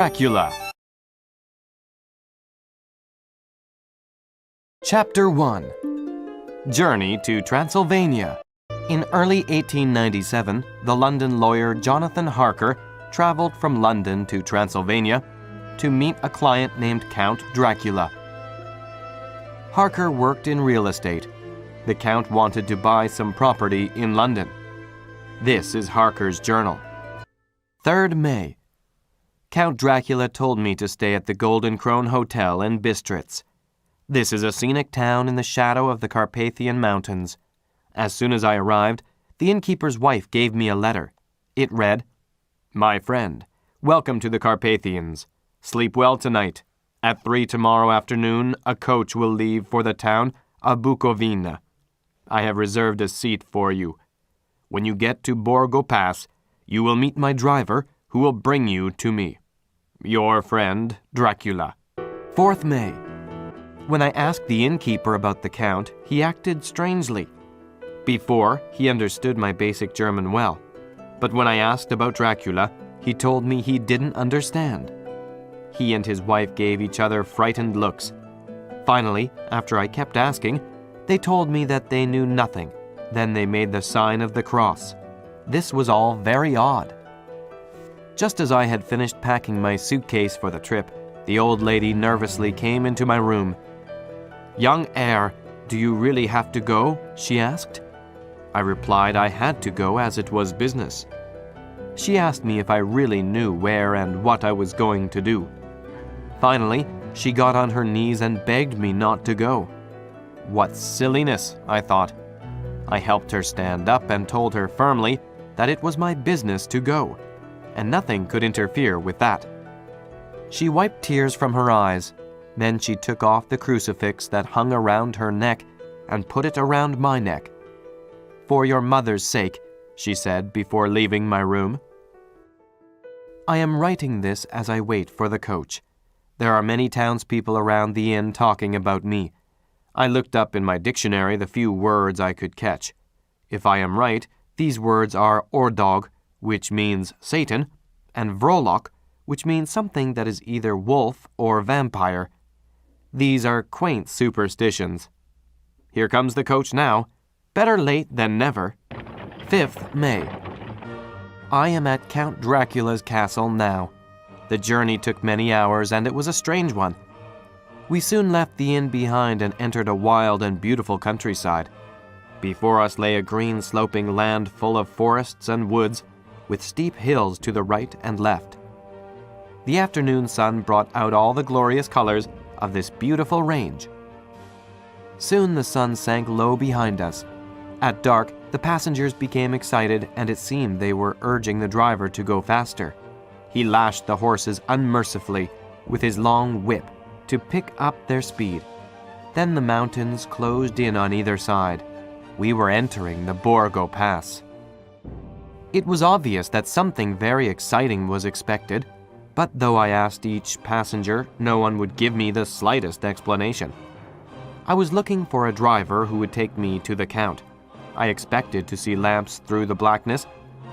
Dracula. Chapter 1. Journey to Transylvania. In early 1897, the London lawyer Jonathan Harker traveled from London to Transylvania to meet a client named Count Dracula. Harker worked in real estate. The Count wanted to buy some property in London. This is Harker's journal. 3rd May. Count Dracula told me to stay at the Golden Krone Hotel in Bistritz. This is a scenic town in the shadow of the Carpathian Mountains. As soon as I arrived, the innkeeper's wife gave me a letter. It read, "My friend, welcome to the Carpathians. Sleep well tonight. At 3 tomorrow afternoon, a coach will leave for the town of Bukovina. I have reserved a seat for you. When you get to Borgo Pass, you will meet my driver, who will bring you to me. Your friend, Dracula." 4th May. When I asked the innkeeper about the Count, he acted strangely. Before, he understood my basic German well, but when I asked about Dracula, he told me he didn't understand. He and his wife gave each other frightened looks. Finally, after I kept asking, they told me that they knew nothing. Then they made the sign of the cross. This was all very odd. Just as I had finished packing my suitcase for the trip, the old lady nervously came into my room. "Young heir, do you really have to go?" she asked. I replied I had to go as it was business. She asked me if I really knew where and what I was going to do. Finally, she got on her knees and begged me not to go. What silliness, I thought. I helped her stand up and told her firmly that it was my business to go, and nothing could interfere with that. She wiped tears from her eyes. Then she took off the crucifix that hung around her neck and put it around my neck. "For your mother's sake," she said before leaving my room. I am writing this as I wait for the coach. There are many townspeople around the inn talking about me. I looked up in my dictionary the few words I could catch. If I am right, these words are Ordog, which means Satan, and Vrolok, which means something that is either wolf or vampire. These are quaint superstitions. Here comes the coach now. Better late than never. 5th May. I am at Count Dracula's castle now. The journey took many hours and it was a strange one. We soon left the inn behind and entered a wild and beautiful countryside. Before us lay a green sloping land full of forests and woods, with steep hills to the right and left. The afternoon sun brought out all the glorious colors of this beautiful range. Soon the sun sank low behind us. At dark, the passengers became excited and it seemed they were urging the driver to go faster. He lashed the horses unmercifully with his long whip to pick up their speed. Then the mountains closed in on either side. We were entering the Borgo Pass. It was obvious that something very exciting was expected, but though I asked each passenger, no one would give me the slightest explanation. I was looking for a driver who would take me to the Count. I expected to see lamps through the blackness,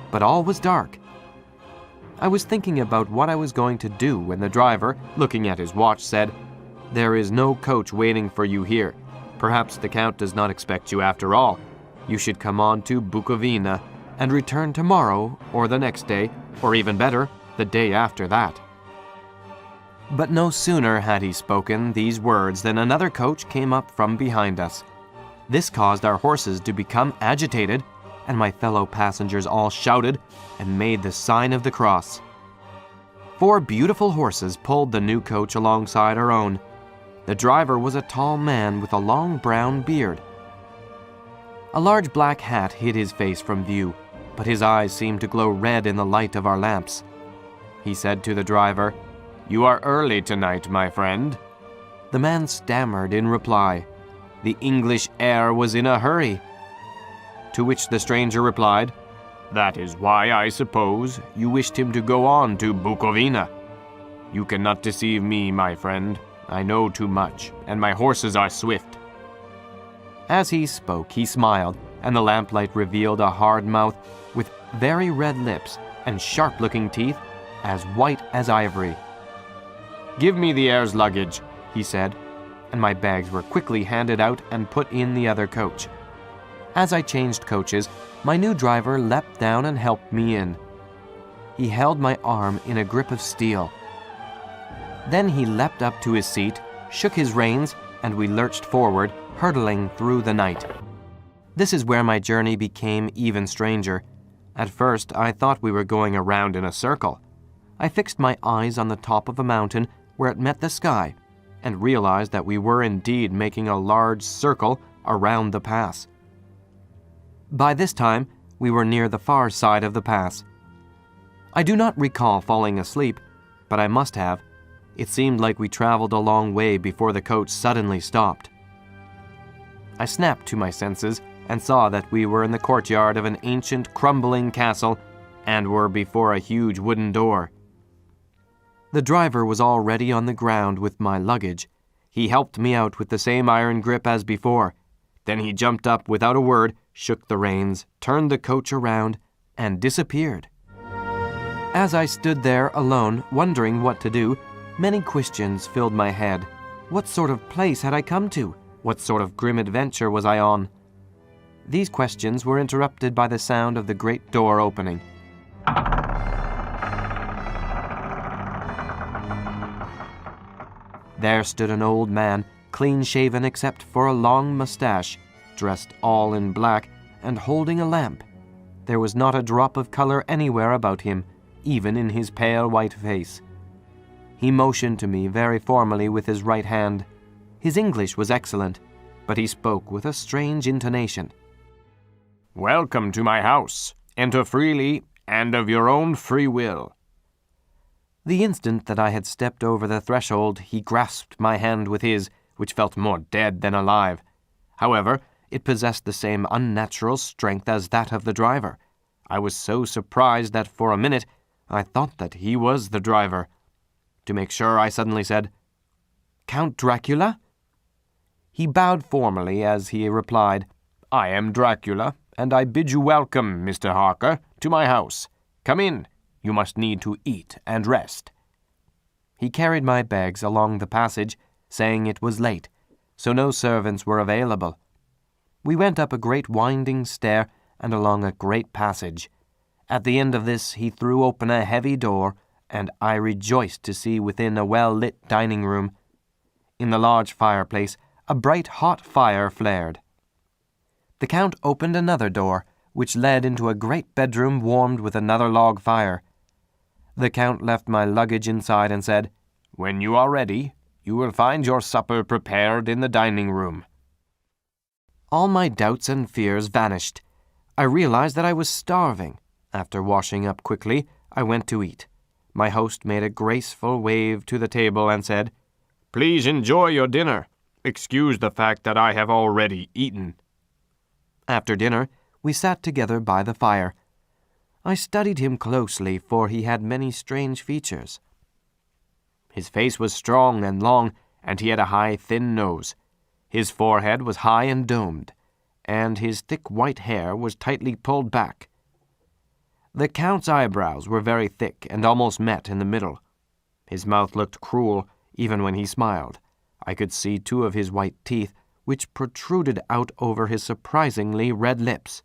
but all was dark. I was thinking about what I was going to do when the driver, looking at his watch, said, "There is no coach waiting for you here. Perhaps the Count does not expect you after all. You should come on to Bukovina and return tomorrow or the next day, or even better, the day after that." But no sooner had he spoken these words than another coach came up from behind us. This caused our horses to become agitated, and my fellow passengers all shouted and made the sign of the cross. 4 beautiful horses pulled the new coach alongside our own. The driver was a tall man with a long brown beard. A large black hat hid his face from view, but his eyes seemed to glow red in the light of our lamps. He said to the driver, "You are early tonight, my friend." The man stammered in reply. The English heir was in a hurry. To which the stranger replied, "That is why, I suppose, you wished him to go on to Bukovina. You cannot deceive me, my friend. I know too much, and my horses are swift." As he spoke, he smiled, and the lamplight revealed a hard mouth with very red lips and sharp-looking teeth as white as ivory. "Give me the heir's luggage," he said, and my bags were quickly handed out and put in the other coach. As I changed coaches, my new driver leapt down and helped me in. He held my arm in a grip of steel. Then he leapt up to his seat, shook his reins, and we lurched forward, hurtling through the night. This is where my journey became even stranger. At first, I thought we were going around in a circle. I fixed my eyes on the top of a mountain where it met the sky, and realized that we were indeed making a large circle around the pass. By this time, we were near the far side of the pass. I do not recall falling asleep, but I must have. It seemed like we traveled a long way before the coach suddenly stopped. I snapped to my senses and saw that we were in the courtyard of an ancient, crumbling castle and were before a huge wooden door. The driver was already on the ground with my luggage. He helped me out with the same iron grip as before. Then he jumped up without a word, shook the reins, turned the coach around, and disappeared. As I stood there alone, wondering what to do, many questions filled my head. What sort of place had I come to? What sort of grim adventure was I on? These questions were interrupted by the sound of the great door opening. There stood an old man, clean-shaven except for a long mustache, dressed all in black, and holding a lamp. There was not a drop of color anywhere about him, even in his pale white face. He motioned to me very formally with his right hand. His English was excellent, but he spoke with a strange intonation. "Welcome to my house. Enter freely and of your own free will." The instant that I had stepped over the threshold, he grasped my hand with his, which felt more dead than alive. However, it possessed the same unnatural strength as that of the driver. I was so surprised that for a minute I thought that he was the driver. To make sure, I suddenly said, "Count Dracula?" He bowed formally as he replied, "I am Dracula, and I bid you welcome, Mr. Harker, to my house. Come in. You must need to eat and rest." He carried my bags along the passage, saying it was late, so no servants were available. We went up a great winding stair and along a great passage. At the end of this he threw open a heavy door, and I rejoiced to see within a well-lit dining room. In the large fireplace, a bright hot fire flared. The Count opened another door, which led into a great bedroom warmed with another log fire. The Count left my luggage inside and said, "When you are ready, you will find your supper prepared in the dining room." All my doubts and fears vanished. I realized that I was starving. After washing up quickly, I went to eat. My host made a graceful wave to the table and said, "Please enjoy your dinner. Excuse the fact that I have already eaten." After dinner, we sat together by the fire. I studied him closely, for he had many strange features. His face was strong and long, and he had a high, thin nose. His forehead was high and domed, and his thick white hair was tightly pulled back. The Count's eyebrows were very thick and almost met in the middle. His mouth looked cruel, even when he smiled. I could see two of his white teeth, which protruded out over his surprisingly red lips.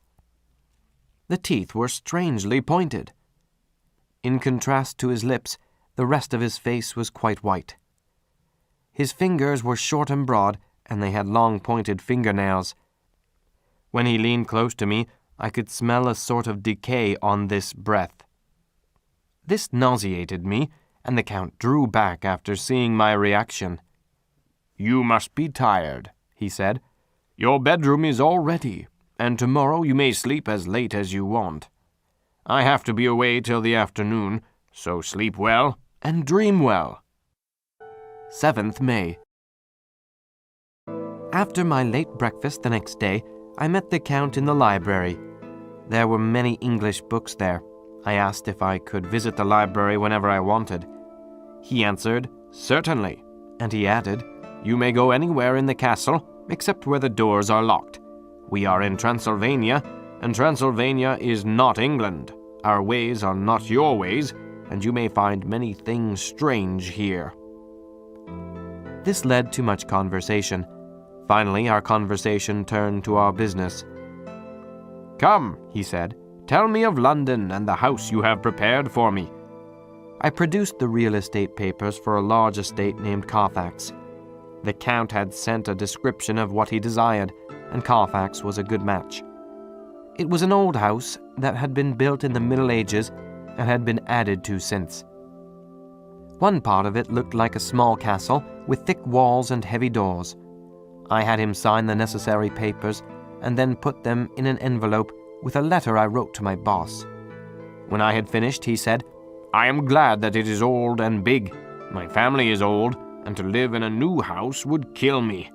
The teeth were strangely pointed. In contrast to his lips, the rest of his face was quite white. His fingers were short and broad, and they had long pointed fingernails. When he leaned close to me, I could smell a sort of decay on this breath. This nauseated me, and the Count drew back after seeing my reaction. "You must be tired," he said. "Your bedroom is all ready, and tomorrow you may sleep as late as you want. I have to be away till the afternoon, so sleep well and dream well." 7th May. After my late breakfast the next day, I met the Count in the library. There were many English books there. I asked if I could visit the library whenever I wanted. He answered, "Certainly," and he added, "You may go anywhere in the castle, except where the doors are locked. We are in Transylvania, and Transylvania is not England. Our ways are not your ways, and you may find many things strange here." This led to much conversation. Finally, our conversation turned to our business. "Come," he said, "tell me of London and the house you have prepared for me." I produced the real estate papers for a large estate named Carfax. The Count had sent a description of what he desired, and Carfax was a good match. It was an old house that had been built in the Middle Ages and had been added to since. One part of it looked like a small castle with thick walls and heavy doors. I had him sign the necessary papers and then put them in an envelope with a letter I wrote to my boss. When I had finished, he said, "I am glad that it is old and big. My family is old, and to live in a new house would kill me.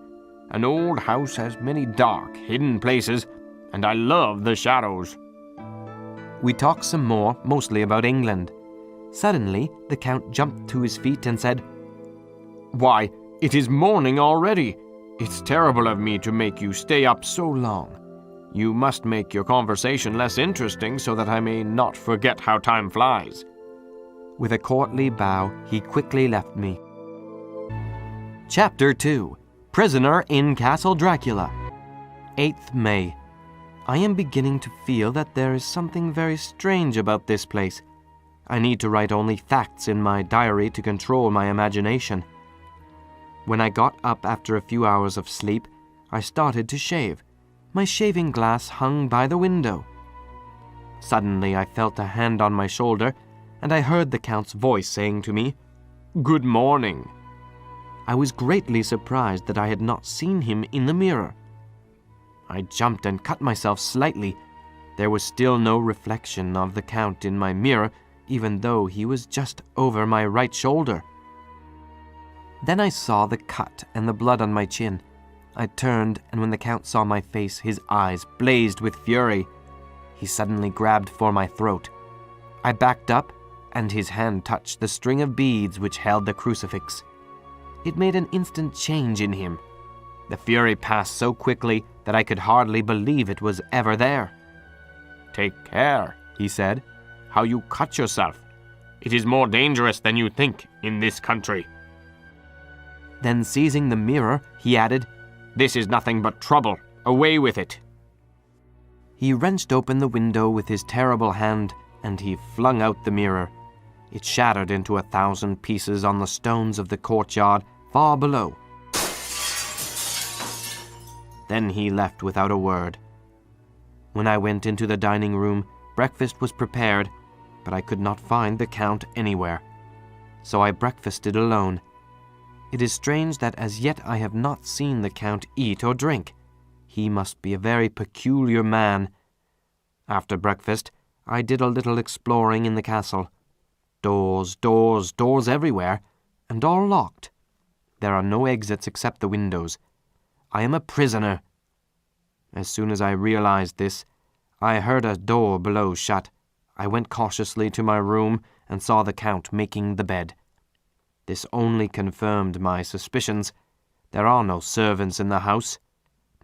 An old house has many dark, hidden places, and I love the shadows." We talked some more, mostly about England. Suddenly, the Count jumped to his feet and said, "Why, it is morning already. It's terrible of me to make you stay up so long. You must make your conversation less interesting so that I may not forget how time flies." With a courtly bow, he quickly left me. Chapter 2. Prisoner in Castle Dracula. 8th May. I am beginning to feel that there is something very strange about this place. I need to write only facts in my diary to control my imagination. When I got up after a few hours of sleep, I started to shave. My shaving glass hung by the window. Suddenly I felt a hand on my shoulder, and I heard the Count's voice saying to me, "Good morning." I was greatly surprised that I had not seen him in the mirror. I jumped and cut myself slightly. There was still no reflection of the Count in my mirror, even though he was just over my right shoulder. Then I saw the cut and the blood on my chin. I turned, and when the Count saw my face, his eyes blazed with fury. He suddenly grabbed for my throat. I backed up, and his hand touched the string of beads which held the crucifix. It made an instant change in him. The fury passed so quickly that I could hardly believe it was ever there. "Take care," he said, "how you cut yourself. It is more dangerous than you think in this country." Then seizing the mirror, he added, "This is nothing but trouble. Away with it." He wrenched open the window with his terrible hand, and he flung out the mirror. It shattered into 1,000 pieces on the stones of the courtyard far below. Then he left without a word. When I went into the dining room, breakfast was prepared, but I could not find the Count anywhere. So I breakfasted alone. It is strange that as yet I have not seen the Count eat or drink. He must be a very peculiar man. After breakfast, I did a little exploring in the castle. Doors, doors, doors everywhere, and all locked. There are no exits except the windows. I am a prisoner. As soon as I realized this, I heard a door below shut. I went cautiously to my room and saw the Count making the bed. This only confirmed my suspicions. There are no servants in the house.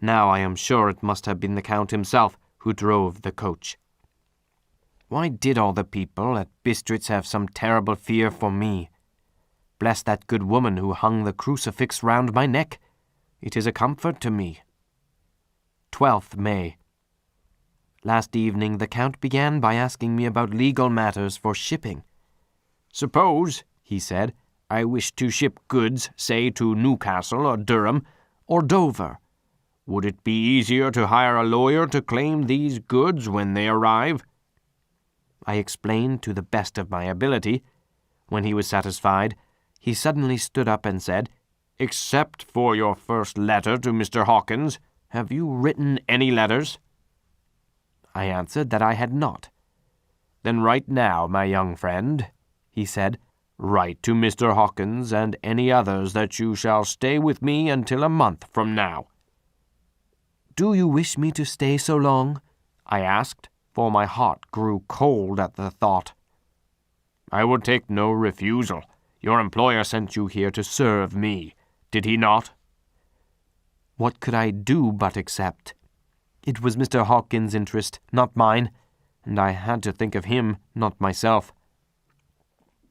Now I am sure it must have been the Count himself who drove the coach. Why did all the people at Bistritz have some terrible fear for me? Bless that good woman who hung the crucifix round my neck. It is a comfort to me. 12th May. Last evening the Count began by asking me about legal matters for shipping. "Suppose," he said, "I wish to ship goods, say, to Newcastle or Durham or Dover. Would it be easier to hire a lawyer to claim these goods when they arrive?" I explained to the best of my ability. When he was satisfied, he suddenly stood up and said, "Except for your first letter to Mr. Hawkins, have you written any letters?" I answered that I had not. "Then write now, my young friend," he said. "Write to Mr. Hawkins and any others that you shall stay with me until a month from now." "Do you wish me to stay so long?" I asked, for my heart grew cold at the thought. "I will take no refusal. Your employer sent you here to serve me, did he not?" What could I do but accept? It was Mr. Hawkins' interest, not mine, and I had to think of him, not myself.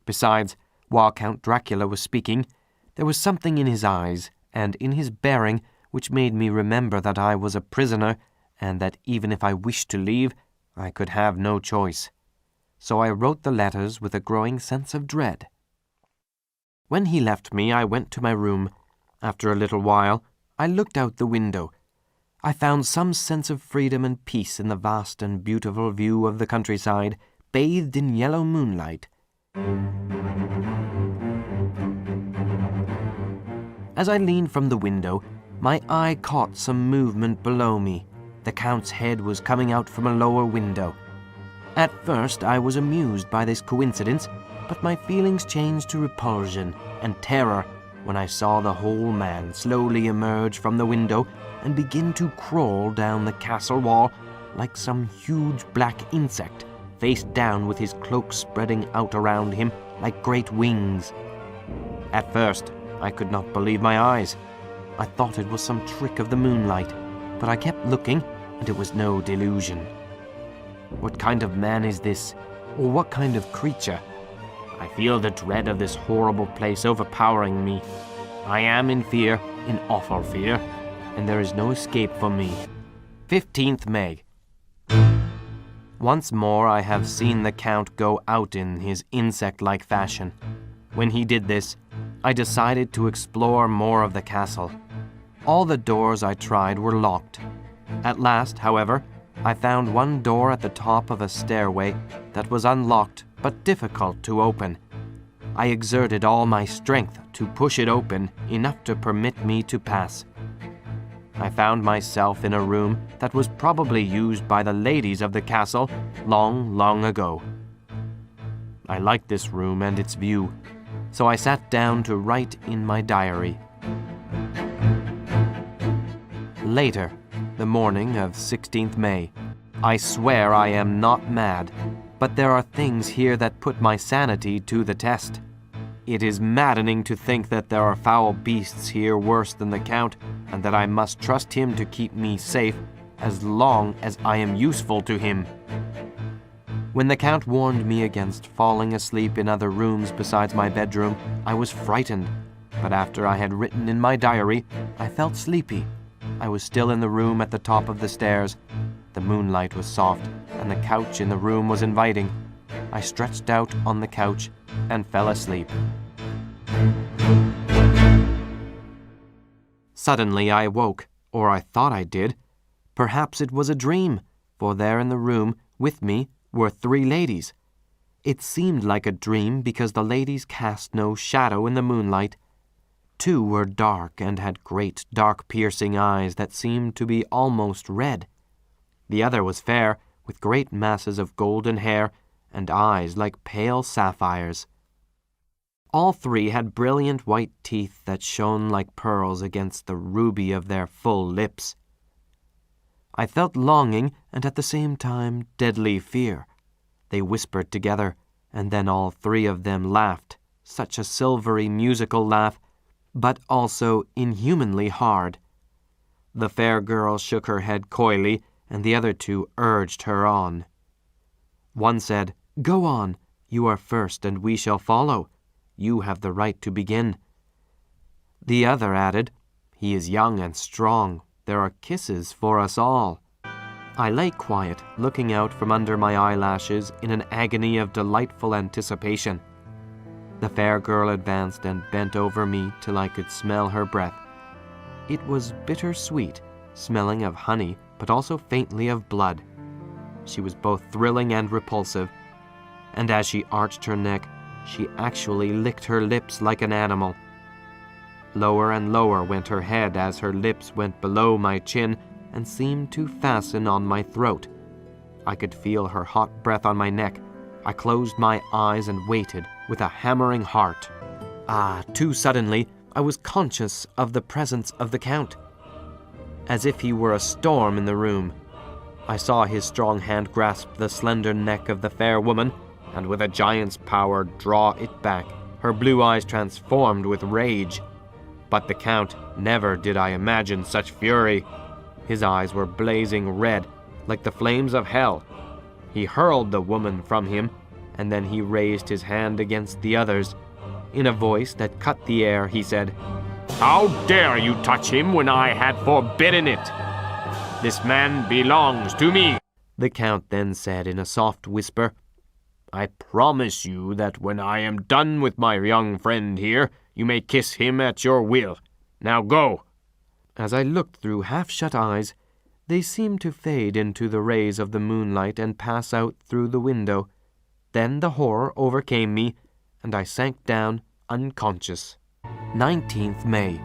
Besides, while Count Dracula was speaking, There was something in his eyes and in his bearing which made me remember that I was a prisoner and that even if I wished to leave, I could have no choice. So I wrote the letters with a growing sense of dread. When he left me, I went to my room. After a little while, I looked out the window. I found some sense of freedom and peace in the vast and beautiful view of the countryside, bathed in yellow moonlight. As I leaned from the window, my eye caught some movement below me. The Count's head was coming out from a lower window. At first, I was amused by this coincidence, but my feelings changed to repulsion and terror when I saw the whole man slowly emerge from the window and begin to crawl down the castle wall like some huge black insect, face down with his cloak spreading out around him like great wings. At first, I could not believe my eyes. I thought it was some trick of the moonlight, but I kept looking, and it was no delusion. What kind of man is this, or what kind of creature? I feel the dread of this horrible place overpowering me. I am in fear, in awful fear, and there is no escape for me. 15th May. Once more I have seen the Count go out in his insect-like fashion. When he did this, I decided to explore more of the castle. All the doors I tried were locked. At last, however, I found one door at the top of a stairway that was unlocked but difficult to open. I exerted all my strength to push it open enough to permit me to pass. I found myself in a room that was probably used by the ladies of the castle long, long ago. I liked this room and its view, so I sat down to write in my diary. Later, the morning of 16th May. I swear I am not mad, but there are things here that put my sanity to the test. It is maddening to think that there are foul beasts here worse than the Count, and that I must trust him to keep me safe as long as I am useful to him. When the Count warned me against falling asleep in other rooms besides my bedroom, I was frightened, but after I had written in my diary, I felt sleepy. I was still in the room at the top of the stairs. The moonlight was soft, and the couch in the room was inviting. I stretched out on the couch and fell asleep. Suddenly I woke, or I thought I did. Perhaps it was a dream, for there in the room with me were 3 ladies. It seemed like a dream because the ladies cast no shadow in the moonlight. 2 were dark and had great, dark, piercing eyes that seemed to be almost red. The other was fair, with great masses of golden hair and eyes like pale sapphires. All 3 had brilliant white teeth that shone like pearls against the ruby of their full lips. I felt longing and at the same time deadly fear. They whispered together, and then all 3 of them laughed, such a silvery musical laugh, but also inhumanly hard. The fair girl shook her head coyly, and the other 2 urged her on. One said, "Go on, you are first and we shall follow. You have the right to begin." The other added, "He is young and strong. There are kisses for us all." I lay quiet, looking out from under my eyelashes in an agony of delightful anticipation. The fair girl advanced and bent over me till I could smell her breath. It was bitter-sweet, smelling of honey, but also faintly of blood. She was both thrilling and repulsive, and as she arched her neck, she actually licked her lips like an animal. Lower and lower went her head as her lips went below my chin and seemed to fasten on my throat. I could feel her hot breath on my neck. I closed my eyes and waited with a hammering heart. Too suddenly, I was conscious of the presence of the Count, as if he were a storm in the room. I saw his strong hand grasp the slender neck of the fair woman, and with a giant's power draw it back, her blue eyes transformed with rage. But the Count, never did I imagine such fury. His eyes were blazing red, like the flames of hell. He hurled the woman from him, and then he raised his hand against the others. In a voice that cut the air, he said, "How dare you touch him when I had forbidden it? This man belongs to me." The Count then said in a soft whisper, "I promise you that when I am done with my young friend here, you may kiss him at your will. Now go." As I looked through half-shut eyes, they seemed to fade into the rays of the moonlight and pass out through the window. Then the horror overcame me, and I sank down unconscious. 19th May.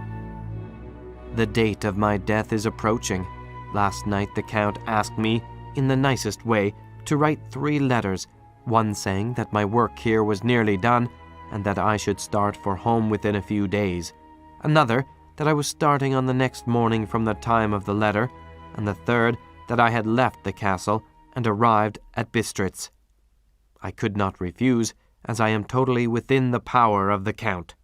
The date of my death is approaching. Last night the Count asked me, in the nicest way, to write 3 letters, one saying that my work here was nearly done, and that I should start for home within a few days. Another, that I was starting on the next morning from the time of the letter, and the third, that I had left the castle and arrived at Bistritz. I could not refuse, as I am totally within the power of the Count.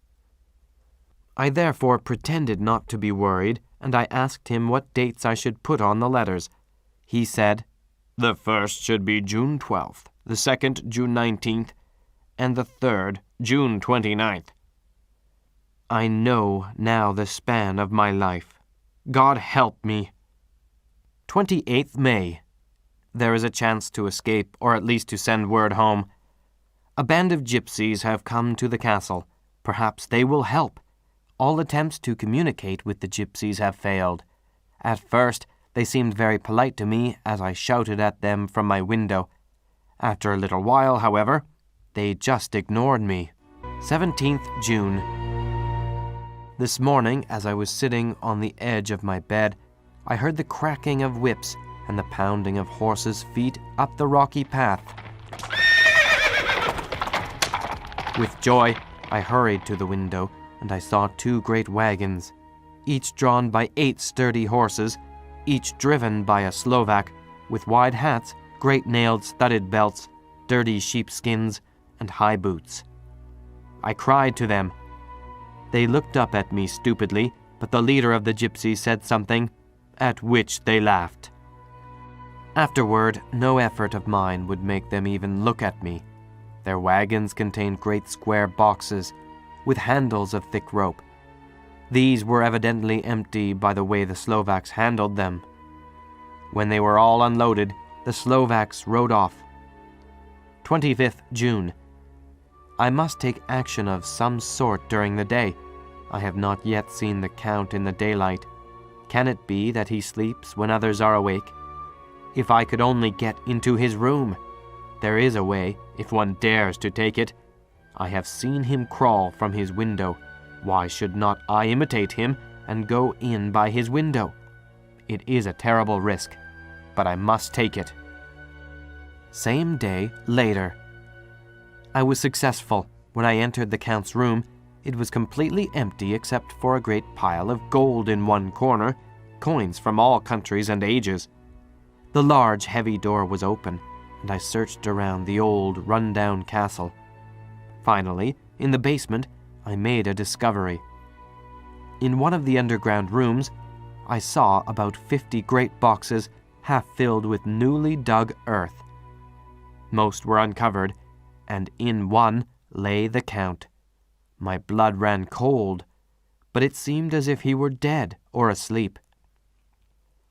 I therefore pretended not to be worried, and I asked him what dates I should put on the letters. He said, "The first should be June 12th, the second June 19th, and the third June 29th. I know now the span of my life. God help me. 28th May. There is a chance to escape, or at least to send word home. A band of gypsies have come to the castle. Perhaps they will help. All attempts to communicate with the gypsies have failed. At first, they seemed very polite to me as I shouted at them from my window. After a little while, however, they just ignored me. 17th June. This morning, as I was sitting on the edge of my bed, I heard the cracking of whips and the pounding of horses' feet up the rocky path. With joy, I hurried to the window, and I saw 2 great wagons, each drawn by 8 sturdy horses, each driven by a Slovak, with wide hats, great nailed studded belts, dirty sheepskins, and high boots. I cried to them. They looked up at me stupidly, but the leader of the gypsies said something, at which they laughed. Afterward, no effort of mine would make them even look at me. Their wagons contained great square boxes, with handles of thick rope. These were evidently empty by the way the Slovaks handled them. When they were all unloaded, the Slovaks rode off. 25th June. I must take action of some sort during the day. I have not yet seen the Count in the daylight. Can it be that he sleeps when others are awake? If I could only get into his room! There is a way, if one dares to take it. I have seen him crawl from his window. Why should not I imitate him and go in by his window? It is a terrible risk, but I must take it. Same day, later. I was successful. When I entered the Count's room, it was completely empty except for a great pile of gold in one corner, coins from all countries and ages. The large, heavy door was open, and I searched around the old, run-down castle. Finally, in the basement, I made a discovery. In one of the underground rooms, I saw about 50 great boxes half filled with newly dug earth. Most were uncovered, and in one lay the Count. My blood ran cold, but it seemed as if he were dead or asleep.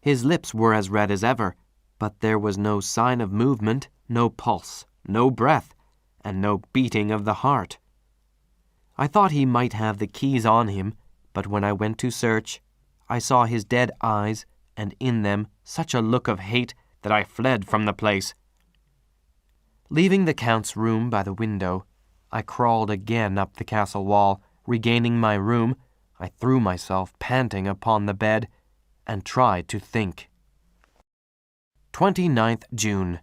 His lips were as red as ever, but there was no sign of movement, no pulse, no breath, and no beating of the heart. I thought he might have the keys on him, but when I went to search, I saw his dead eyes, and in them such a look of hate that I fled from the place. Leaving the Count's room by the window, I crawled again up the castle wall. Regaining my room, I threw myself panting upon the bed and tried to think. 29th June.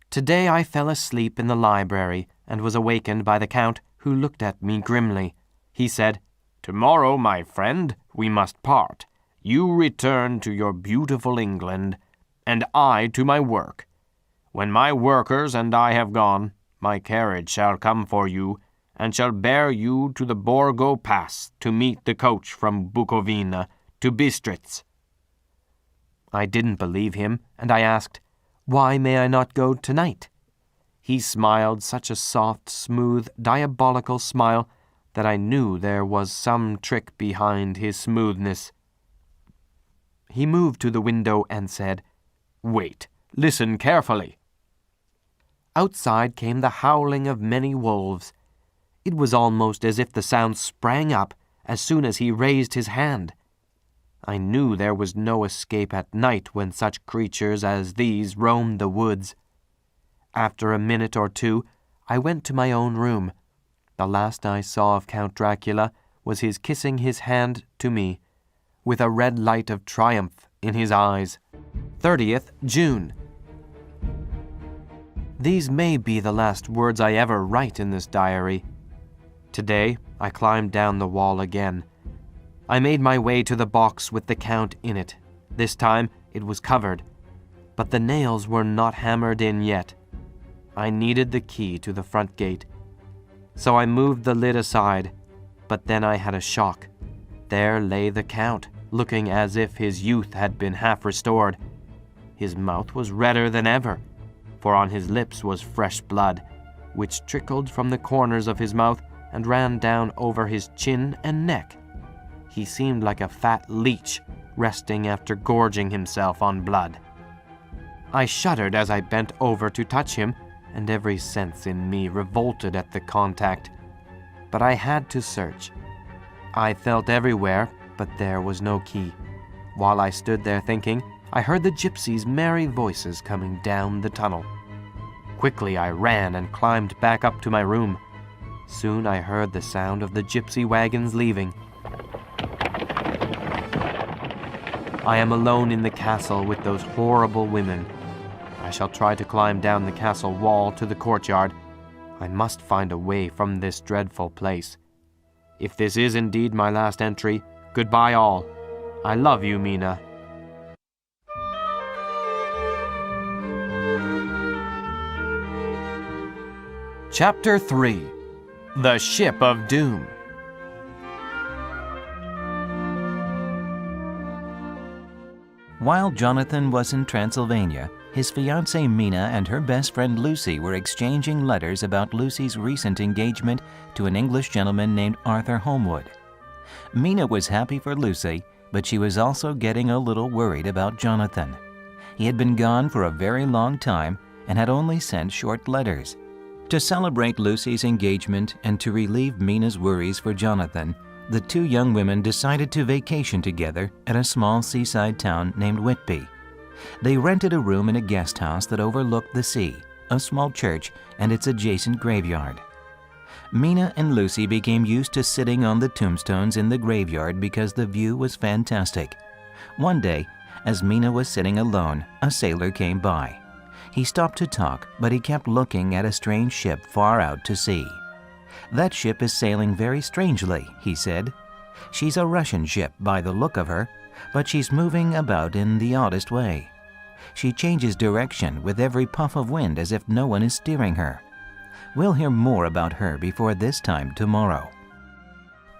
Today I fell asleep in the library and was awakened by the Count, who looked at me grimly. He said, "Tomorrow, my friend, we must part. You return to your beautiful England, and I to my work. When my workers and I have gone, my carriage shall come for you, and shall bear you to the Borgo Pass to meet the coach from Bukovina to Bistritz." I didn't believe him, and I asked, "Why may I not go tonight?" He smiled such a soft, smooth, diabolical smile that I knew there was some trick behind his smoothness. He moved to the window and said, "Wait, listen carefully." Outside came the howling of many wolves. It was almost as if the sound sprang up as soon as he raised his hand. I knew there was no escape at night when such creatures as these roamed the woods. After a minute or two, I went to my own room. The last I saw of Count Dracula was his kissing his hand to me, with a red light of triumph in his eyes. 30th June. These may be the last words I ever write in this diary. Today, I climbed down the wall again. I made my way to the box with the Count in it. This time, it was covered, but the nails were not hammered in yet. I needed the key to the front gate. So I moved the lid aside, but then I had a shock. There lay the Count, looking as if his youth had been half restored. His mouth was redder than ever, for on his lips was fresh blood, which trickled from the corners of his mouth and ran down over his chin and neck. He seemed like a fat leech, resting after gorging himself on blood. I shuddered as I bent over to touch him, and every sense in me revolted at the contact. But I had to search. I felt everywhere, but there was no key. While I stood there thinking, I heard the gypsies' merry voices coming down the tunnel. Quickly I ran and climbed back up to my room. Soon I heard the sound of the gypsy wagons leaving. I am alone in the castle with those horrible women. I shall try to climb down the castle wall to the courtyard. I must find a way from this dreadful place. If this is indeed my last entry, goodbye all. I love you, Mina. Chapter 3. The Ship of Doom. While Jonathan was in Transylvania, his fiancée Mina and her best friend Lucy were exchanging letters about Lucy's recent engagement to an English gentleman named Arthur Holmwood. Mina was happy for Lucy, but she was also getting a little worried about Jonathan. He had been gone for a very long time and had only sent short letters. To celebrate Lucy's engagement and to relieve Mina's worries for Jonathan, the two young women decided to vacation together at a small seaside town named Whitby. They rented a room in a guest house that overlooked the sea, a small church, and its adjacent graveyard. Mina and Lucy became used to sitting on the tombstones in the graveyard because the view was fantastic. One day, as Mina was sitting alone, a sailor came by. He stopped to talk, but he kept looking at a strange ship far out to sea. "That ship is sailing very strangely," he said. "She's a Russian ship by the look of her, but she's moving about in the oddest way. She changes direction with every puff of wind as if no one is steering her. We'll hear more about her before this time tomorrow."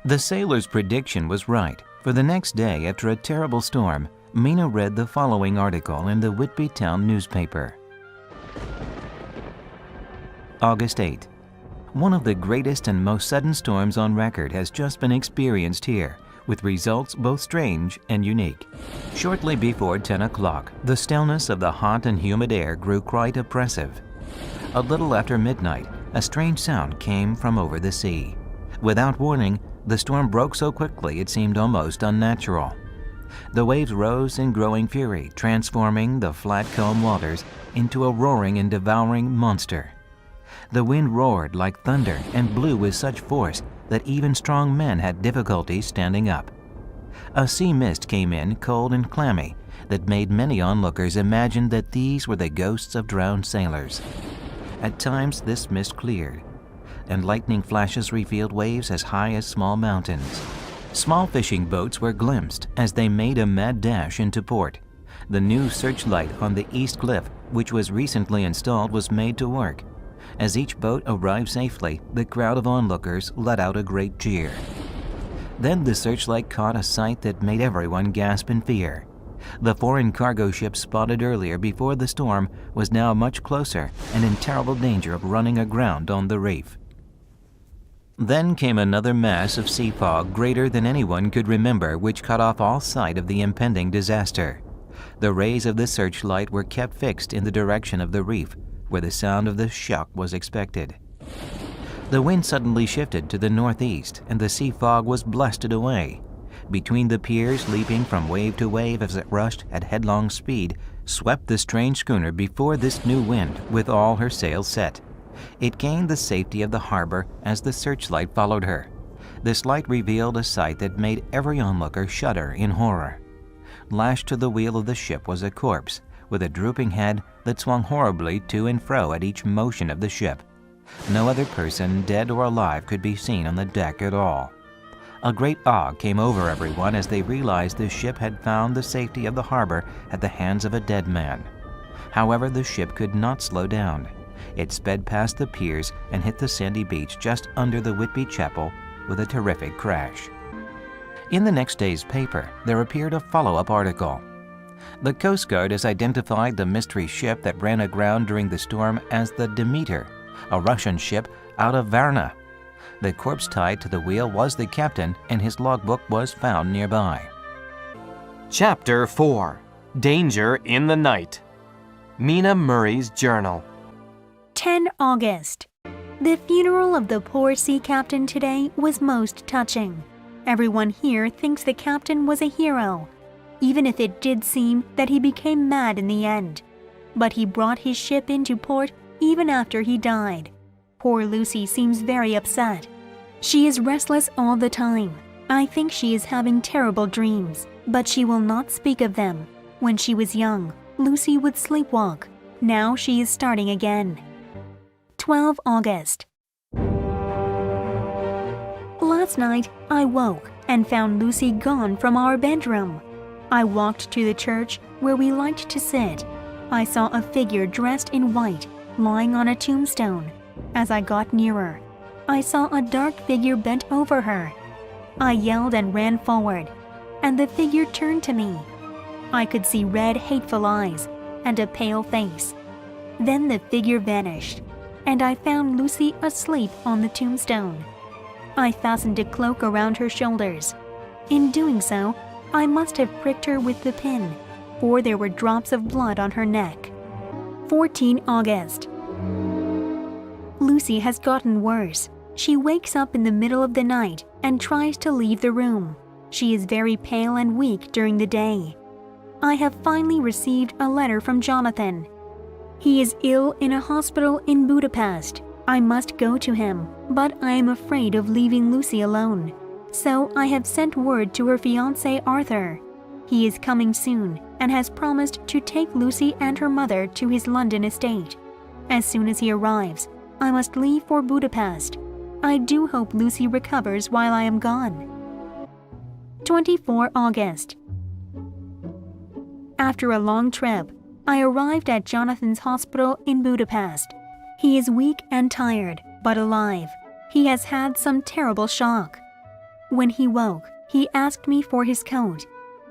The sailor's prediction was right, for the next day after a terrible storm, Mina read the following article in the Whitby Town newspaper. August 8. One of the greatest and most sudden storms on record has just been experienced here, with results both strange and unique. Shortly before 10 o'clock, the stillness of the hot and humid air grew quite oppressive. A little after midnight, a strange sound came from over the sea. Without warning, the storm broke so quickly it seemed almost unnatural. The waves rose in growing fury, transforming the flat calm waters into a roaring and devouring monster. The wind roared like thunder and blew with such force that even strong men had difficulty standing up. A sea mist came in, cold and clammy, that made many onlookers imagine that these were the ghosts of drowned sailors. At times this mist cleared, and lightning flashes revealed waves as high as small mountains. Small fishing boats were glimpsed as they made a mad dash into port. The new searchlight on the east cliff, which was recently installed, was made to work. As each boat arrived safely, the crowd of onlookers let out a great cheer. Then the searchlight caught a sight that made everyone gasp in fear. The foreign cargo ship spotted earlier before the storm was now much closer and in terrible danger of running aground on the reef. Then came another mass of sea fog greater than anyone could remember, which cut off all sight of the impending disaster. The rays of the searchlight were kept fixed in the direction of the reef, where the sound of the shock was expected. The wind suddenly shifted to the northeast, and the sea fog was blasted away. Between the piers, leaping from wave to wave as it rushed at headlong speed, swept the strange schooner before this new wind with all her sails set. It gained the safety of the harbor as the searchlight followed her. This light revealed a sight that made every onlooker shudder in horror. Lashed to the wheel of the ship was a corpse, with a drooping head that swung horribly to and fro at each motion of the ship. No other person, dead or alive, could be seen on the deck at all. A great awe came over everyone as they realized the ship had found the safety of the harbor at the hands of a dead man. However, the ship could not slow down. It sped past the piers and hit the sandy beach just under the Whitby Chapel with a terrific crash. In the next day's paper, there appeared a follow-up article. The Coast Guard has identified the mystery ship that ran aground during the storm as the Demeter, a Russian ship out of Varna. The corpse tied to the wheel was the captain, and his logbook was found nearby. Chapter 4. Danger in the Night. Mina Murray's Journal. 10 August. The funeral of the poor sea captain today was most touching. Everyone here thinks the captain was a hero, even if it did seem that he became mad in the end. But he brought his ship into port even after he died. Poor Lucy seems very upset. She is restless all the time. I think she is having terrible dreams, but she will not speak of them. When she was young, Lucy would sleepwalk. Now she is starting again. 12 August. Last night, I woke and found Lucy gone from our bedroom. I walked to the church where we liked to sit. I saw a figure dressed in white lying on a tombstone. As I got nearer, I saw a dark figure bent over her. I yelled and ran forward, and the figure turned to me. I could see red, hateful eyes and a pale face. Then the figure vanished, and I found Lucy asleep on the tombstone. I fastened a cloak around her shoulders. In doing so, I must have pricked her with the pin, for there were drops of blood on her neck. 14 August. Lucy has gotten worse. She wakes up in the middle of the night and tries to leave the room. She is very pale and weak during the day. I have finally received a letter from Jonathan. He is ill in a hospital in Budapest. I must go to him, but I am afraid of leaving Lucy alone. So I have sent word to her fiancé Arthur. He is coming soon and has promised to take Lucy and her mother to his London estate. As soon as he arrives, I must leave for Budapest. I do hope Lucy recovers while I am gone. 24 August. After a long trip, I arrived at Jonathan's hospital in Budapest. He is weak and tired, but alive. He has had some terrible shock. When he woke, he asked me for his coat,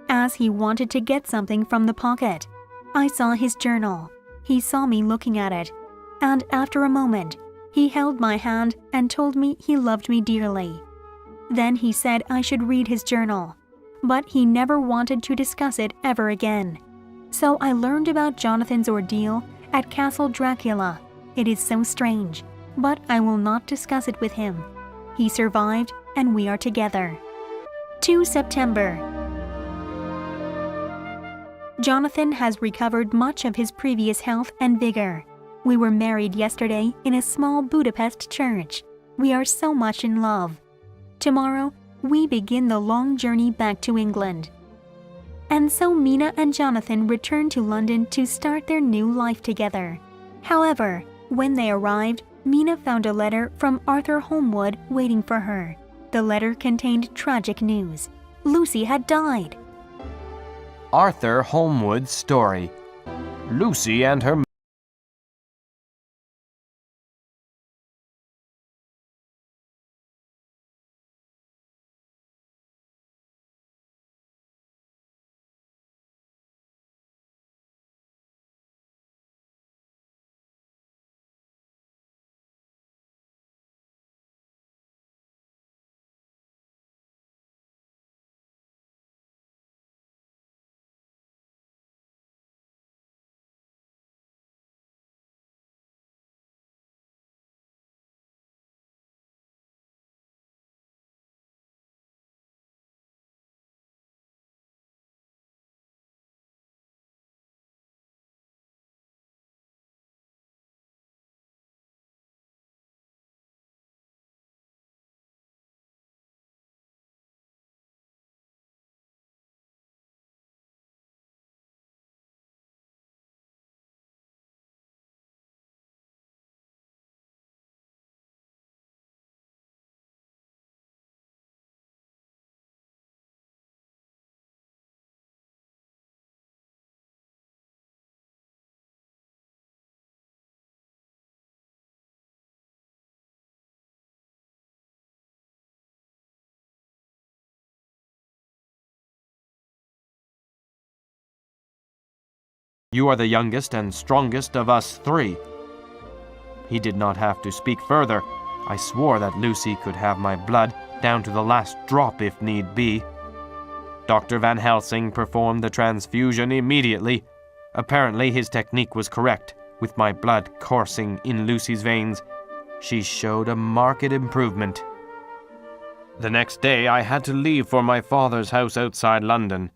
as he wanted to get something from the pocket. I saw his journal. He saw me looking at it, and after a moment, he held my hand and told me he loved me dearly. Then he said I should read his journal, but he never wanted to discuss it ever again. So I learned about Jonathan's ordeal at Castle Dracula. It is so strange, but I will not discuss it with him. He survived, and we are together. 2 September. Jonathan has recovered much of his previous health and vigor. We were married yesterday in a small Budapest church. We are so much in love. Tomorrow, we begin the long journey back to England. And so Mina and Jonathan returned to London to start their new life together. However, when they arrived, Mina found a letter from Arthur Holmwood waiting for her. The letter contained tragic news. Lucy had died. Arthur Holmwood's story. Lucy and her You are the youngest and strongest of us three." He did not have to speak further. I swore that Lucy could have my blood down to the last drop if need be. Dr. Van Helsing performed the transfusion immediately. Apparently his technique was correct. With my blood coursing in Lucy's veins, she showed a marked improvement. The next day I had to leave for my father's house outside London.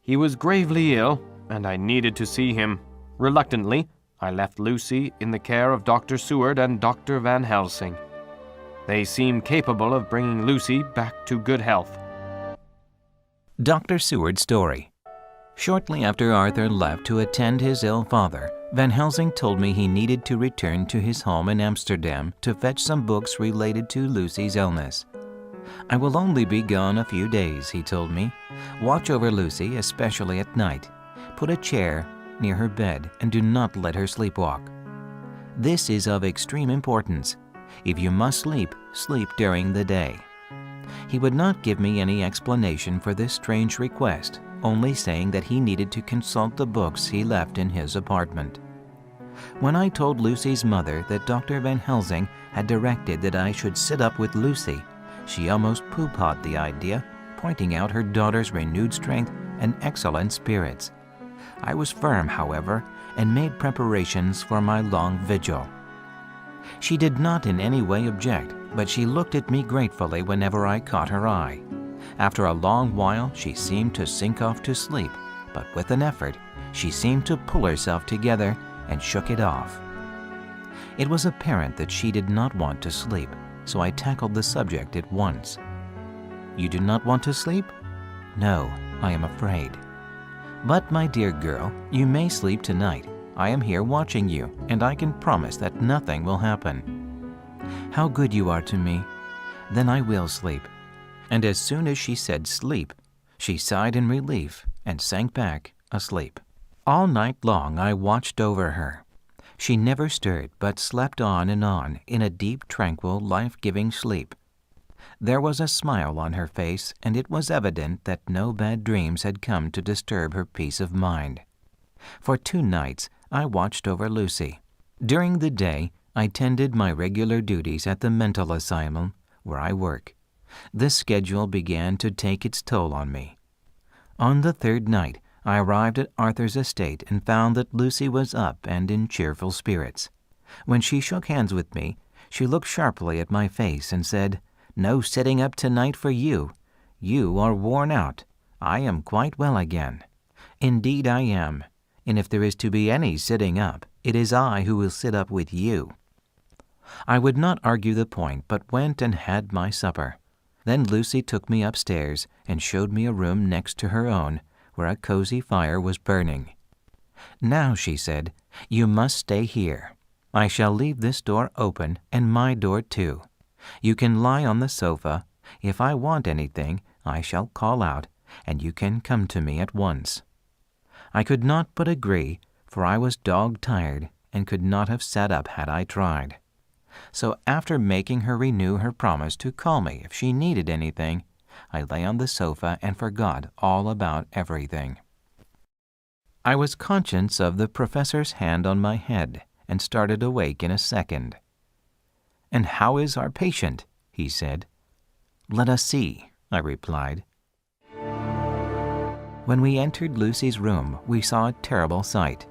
He was gravely ill, and I needed to see him. Reluctantly, I left Lucy in the care of Dr. Seward and Dr. Van Helsing. They seemed capable of bringing Lucy back to good health. Dr. Seward's story. Shortly after Arthur left to attend his ill father, Van Helsing told me he needed to return to his home in Amsterdam to fetch some books related to Lucy's illness. "I will only be gone a few days," he told me. "Watch over Lucy, especially at night. Put a chair near her bed and do not let her sleepwalk. This is of extreme importance. If you must sleep, sleep during the day." He would not give me any explanation for this strange request, only saying that he needed to consult the books he left in his apartment. When I told Lucy's mother that Dr. Van Helsing had directed that I should sit up with Lucy, she almost pooh-pawed the idea, pointing out her daughter's renewed strength and excellent spirits. I was firm, however, and made preparations for my long vigil. She did not in any way object, but she looked at me gratefully whenever I caught her eye. After a long while, she seemed to sink off to sleep, but with an effort, she seemed to pull herself together and shook it off. It was apparent that she did not want to sleep, so I tackled the subject at once. "You do not want to sleep?" "No, I am afraid." "But, my dear girl, you may sleep tonight. I am here watching you, and I can promise that nothing will happen." "How good you are to me. Then I will sleep." And as soon as she said sleep, she sighed in relief and sank back asleep. All night long I watched over her. She never stirred, but slept on in a deep, tranquil, life-giving sleep. There was a smile on her face, and it was evident that no bad dreams had come to disturb her peace of mind. For 2 nights I watched over Lucy. During the day, I tended my regular duties at the mental asylum where I work. This schedule began to take its toll on me. On the 3rd night, I arrived at Arthur's estate and found that Lucy was up and in cheerful spirits. When she shook hands with me, she looked sharply at my face and said, "No sitting up tonight for you. You are worn out. I am quite well again." "Indeed I am, and if there is to be any sitting up, it is I who will sit up with you." I would not argue the point, but went and had my supper. Then Lucy took me upstairs and showed me a room next to her own, where a cozy fire was burning. "Now," she said, "you must stay here. I shall leave this door open and my door too. You can lie on the sofa. If I want anything, I shall call out, and you can come to me at once." I could not but agree, for I was dog-tired and could not have sat up had I tried. So after making her renew her promise to call me if she needed anything, I lay on the sofa and forgot all about everything. I was conscious of the professor's hand on my head and started awake in a second. "And how is our patient?" he said. "Let us see," I replied. When we entered Lucy's room, we saw a terrible sight.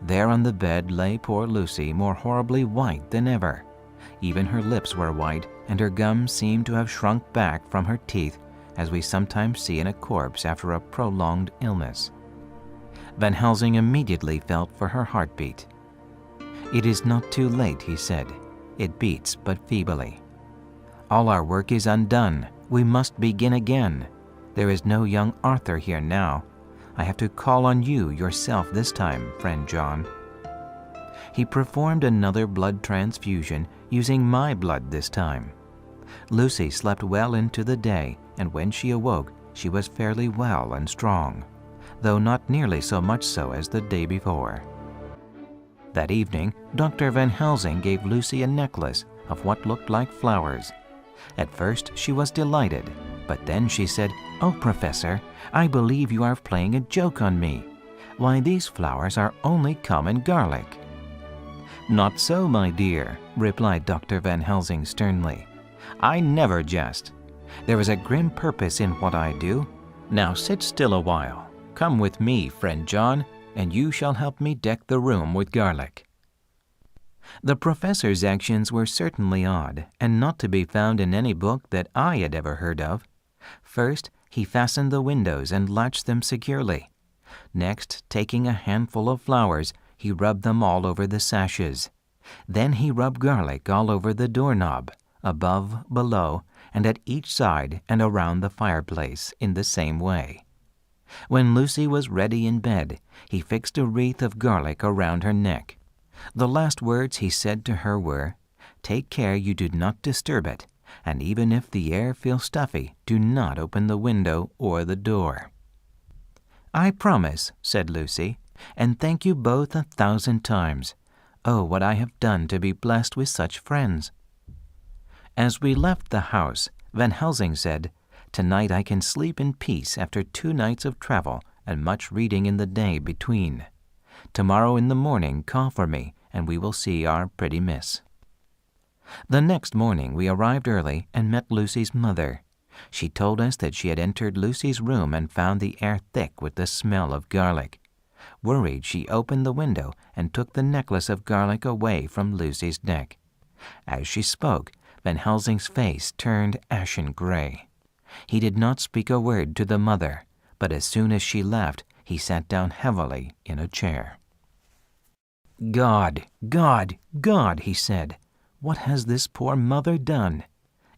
There on the bed lay poor Lucy, more horribly white than ever. Even her lips were white, and her gums seemed to have shrunk back from her teeth, as we sometimes see in a corpse after a prolonged illness. Van Helsing immediately felt for her heartbeat. "It is not too late," he said. "It beats but feebly. All our work is undone. We must begin again. There is no young Arthur here now. I have to call on you yourself this time, friend John." He performed another blood transfusion, using my blood this time. Lucy slept well into the day, and when she awoke, she was fairly well and strong, though not nearly so much so as the day before. That evening, Dr. Van Helsing gave Lucy a necklace of what looked like flowers. At first, she was delighted, but then she said, "Oh, Professor, I believe you are playing a joke on me. Why, these flowers are only common garlic." "Not so, my dear," replied Dr. Van Helsing sternly. "I never jest. There is a grim purpose in what I do. Now sit still a while. Come with me, friend John, and you shall help me deck the room with garlic." The professor's actions were certainly odd, and not to be found in any book that I had ever heard of. First, he fastened the windows and latched them securely. Next, taking a handful of flowers, he rubbed them all over the sashes. Then he rubbed garlic all over the doorknob, above, below, and at each side and around the fireplace in the same way. When Lucy was ready in bed, he fixed a wreath of garlic around her neck. The last words he said to her were, "Take care you do not disturb it, and even if the air feels stuffy, do not open the window or the door." "I promise," said Lucy, "and thank you both 1,000 times. Oh, what I have done to be blessed with such friends." As we left the house, Van Helsing said, "Tonight I can sleep in peace after 2 nights of travel and much reading in the day between. Tomorrow in the morning call for me, and we will see our pretty miss." The next morning we arrived early and met Lucy's mother. She told us that she had entered Lucy's room and found the air thick with the smell of garlic. Worried, she opened the window and took the necklace of garlic away from Lucy's neck. As she spoke, Van Helsing's face turned ashen gray. He did not speak a word to the mother, but as soon as she left, he sat down heavily in a chair. "God, God, God," he said, "what has this poor mother done?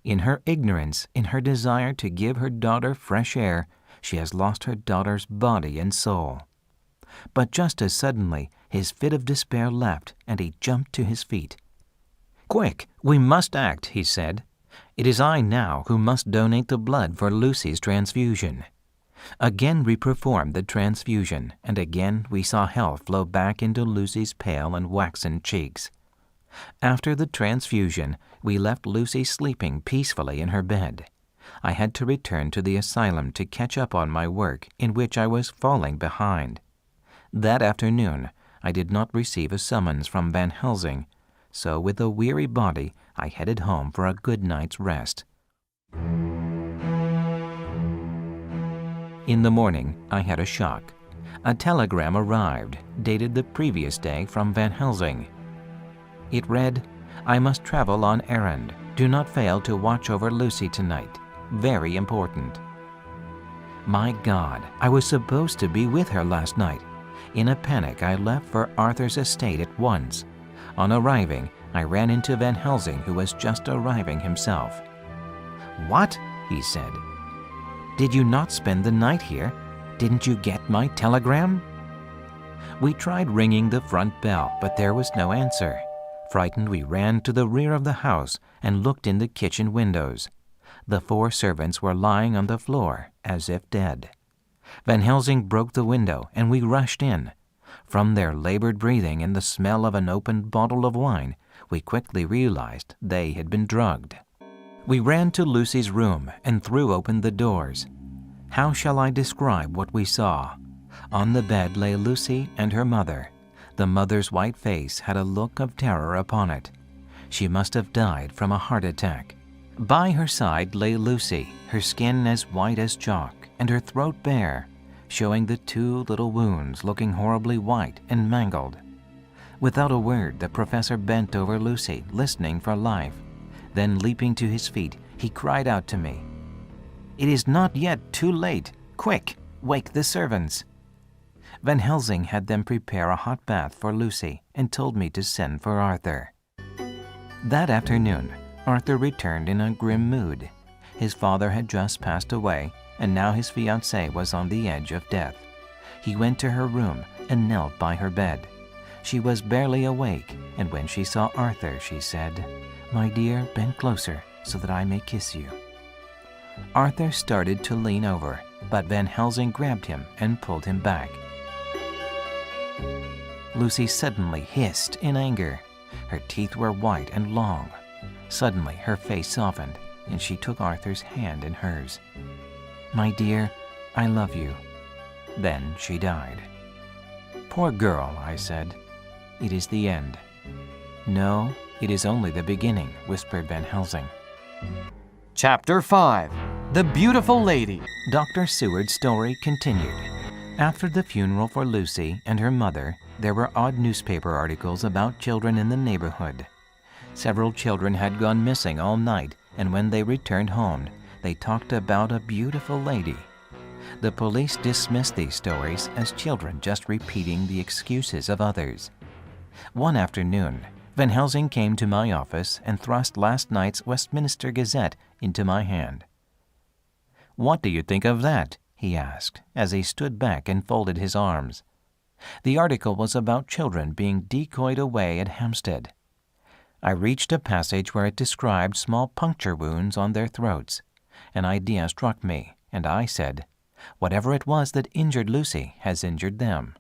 In her ignorance, in her desire to give her daughter fresh air, she has lost her daughter's body and soul." But just as suddenly, his fit of despair left, and he jumped to his feet. "Quick, we must act," he said. "It is I now who must donate the blood for Lucy's transfusion." Again we performed the transfusion, and again we saw health flow back into Lucy's pale and waxen cheeks. After the transfusion, we left Lucy sleeping peacefully in her bed. I had to return to the asylum to catch up on my work, in which I was falling behind. That afternoon, I did not receive a summons from Van Helsing, so with a weary body, I headed home for a good night's rest. In the morning, I had a shock. A telegram arrived, dated the previous day from Van Helsing. It read, "I must travel on errand. Do not fail to watch over Lucy tonight. Very important." My God, I was supposed to be with her last night. In a panic, I left for Arthur's estate at once. On arriving, I ran into Van Helsing, who was just arriving himself. "What?" he said. "Did you not spend the night here? Didn't you get my telegram?" We tried ringing the front bell, but there was no answer. Frightened, we ran to the rear of the house and looked in the kitchen windows. The 4 servants were lying on the floor, as if dead. Van Helsing broke the window, and we rushed in. From their labored breathing and the smell of an opened bottle of wine, we quickly realized they had been drugged. We ran to Lucy's room and threw open the doors. How shall I describe what we saw? On the bed lay Lucy and her mother. The mother's white face had a look of terror upon it. She must have died from a heart attack. By her side lay Lucy, her skin as white as chalk, and her throat bare, showing the 2 little wounds looking horribly white and mangled. Without a word, the professor bent over Lucy, listening for life. Then, leaping to his feet, he cried out to me, "It is not yet too late. Quick, wake the servants." Van Helsing had them prepare a hot bath for Lucy and told me to send for Arthur. That afternoon, Arthur returned in a grim mood. His father had just passed away, and now his fiancée was on the edge of death. He went to her room and knelt by her bed. She was barely awake, and when she saw Arthur, she said, "My dear, bend closer so that I may kiss you." Arthur started to lean over, but Van Helsing grabbed him and pulled him back. Lucy suddenly hissed in anger. Her teeth were white and long. Suddenly, her face softened, and she took Arthur's hand in hers. "My dear, I love you." Then she died. Poor girl, I said. It is the end. No, it is only the beginning, whispered Van Helsing. Chapter 5. The Beautiful Lady. Dr. Seward's story continued. After the funeral for Lucy and her mother, there were odd newspaper articles about children in the neighborhood. Several children had gone missing all night, and when they returned home, they talked about a beautiful lady. The police dismissed these stories as children just repeating the excuses of others. One afternoon, Van Helsing came to my office and thrust last night's Westminster Gazette into my hand. "What do you think of that?" he asked, as he stood back and folded his arms. The article was about children being decoyed away at Hampstead. I reached a passage where it described small puncture wounds on their throats. An idea struck me, and I said, "Whatever it was that injured Lucy has injured them."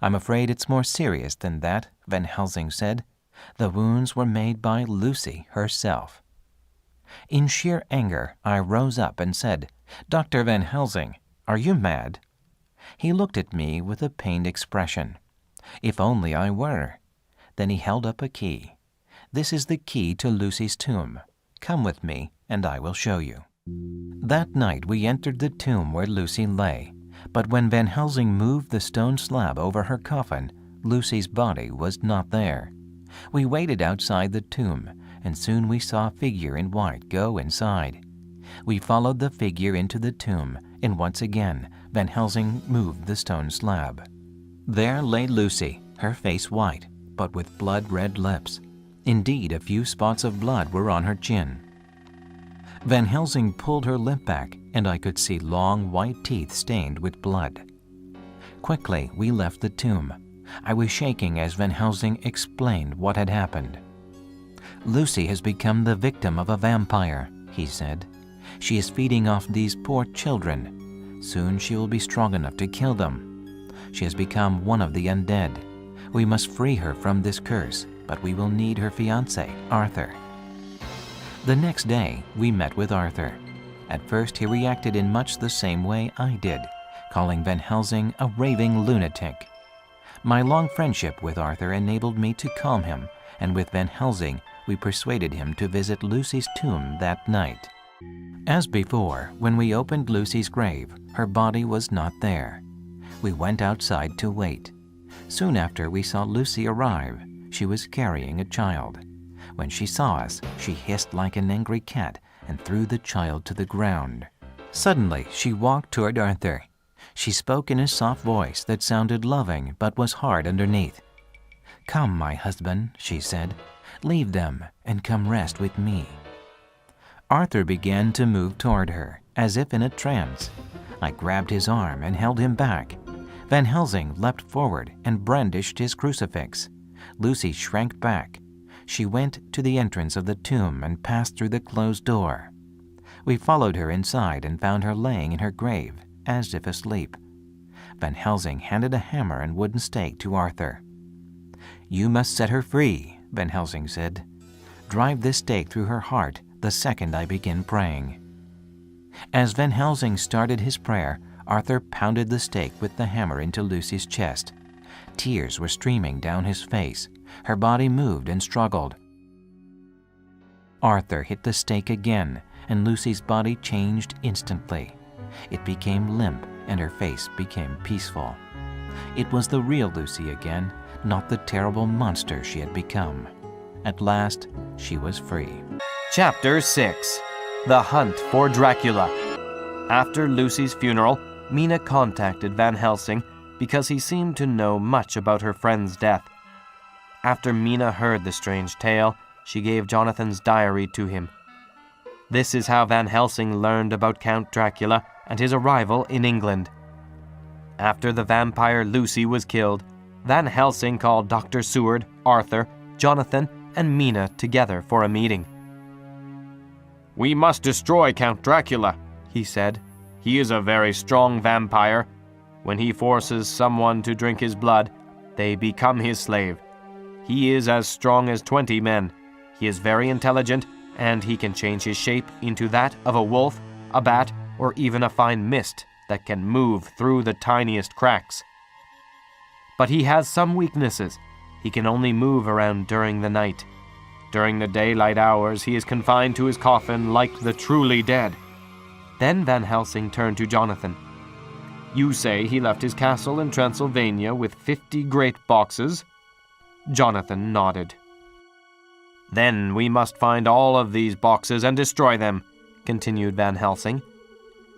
"I'm afraid it's more serious than that," Van Helsing said. "The wounds were made by Lucy herself." In sheer anger, I rose up and said, "Dr. Van Helsing, are you mad?" He looked at me with a pained expression. If only I were. Then he held up a key. "This is the key to Lucy's tomb. Come with me, and I will show you." That night we entered the tomb where Lucy lay, but when Van Helsing moved the stone slab over her coffin, Lucy's body was not there. We waited outside the tomb, and soon we saw a figure in white go inside. We followed the figure into the tomb, and once again Van Helsing moved the stone slab. There lay Lucy, her face white, but with blood-red lips. Indeed, a few spots of blood were on her chin. Van Helsing pulled her lip back, and I could see long white teeth stained with blood. Quickly, we left the tomb. I was shaking as Van Helsing explained what had happened. "Lucy has become the victim of a vampire," he said. "She is feeding off these poor children. Soon she will be strong enough to kill them. She has become one of the undead. We must free her from this curse, but we will need her fiancé, Arthur." The next day, we met with Arthur. At first, he reacted in much the same way I did, calling Van Helsing a raving lunatic. My long friendship with Arthur enabled me to calm him, and with Van Helsing, we persuaded him to visit Lucy's tomb that night. As before, when we opened Lucy's grave, her body was not there. We went outside to wait. Soon after we saw Lucy arrive, she was carrying a child. When she saw us, she hissed like an angry cat and threw the child to the ground. Suddenly, she walked toward Arthur. She spoke in a soft voice that sounded loving but was hard underneath. "Come, my husband," she said. "Leave them and come rest with me." Arthur began to move toward her, as if in a trance. I grabbed his arm and held him back. Van Helsing leapt forward and brandished his crucifix. Lucy shrank back. She went to the entrance of the tomb and passed through the closed door. We followed her inside and found her laying in her grave, as if asleep. Van Helsing handed a hammer and wooden stake to Arthur. "You must set her free," Van Helsing said. "Drive this stake through her heart the second I begin praying." As Van Helsing started his prayer, Arthur pounded the stake with the hammer into Lucy's chest. Tears were streaming down his face. Her body moved and struggled. Arthur hit the stake again, and Lucy's body changed instantly. It became limp, and her face became peaceful. It was the real Lucy again, not the terrible monster she had become. At last, she was free. Chapter 6. The Hunt for Dracula. After Lucy's funeral, Mina contacted Van Helsing because he seemed to know much about her friend's death. After Mina heard the strange tale, she gave Jonathan's diary to him. This is how Van Helsing learned about Count Dracula and his arrival in England. After the vampire Lucy was killed, Van Helsing called Dr. Seward, Arthur, Jonathan, and Mina together for a meeting. "We must destroy Count Dracula," he said. "He is a very strong vampire. When he forces someone to drink his blood, they become his slave. He is as strong as 20 men. He is very intelligent, and he can change his shape into that of a wolf, a bat, or even a fine mist that can move through the tiniest cracks. But he has some weaknesses. He can only move around during the night. During the daylight hours, he is confined to his coffin like the truly dead." Then Van Helsing turned to Jonathan. "You say he left his castle in Transylvania with 50 great boxes?" Jonathan nodded. "Then we must find all of these boxes and destroy them," continued Van Helsing.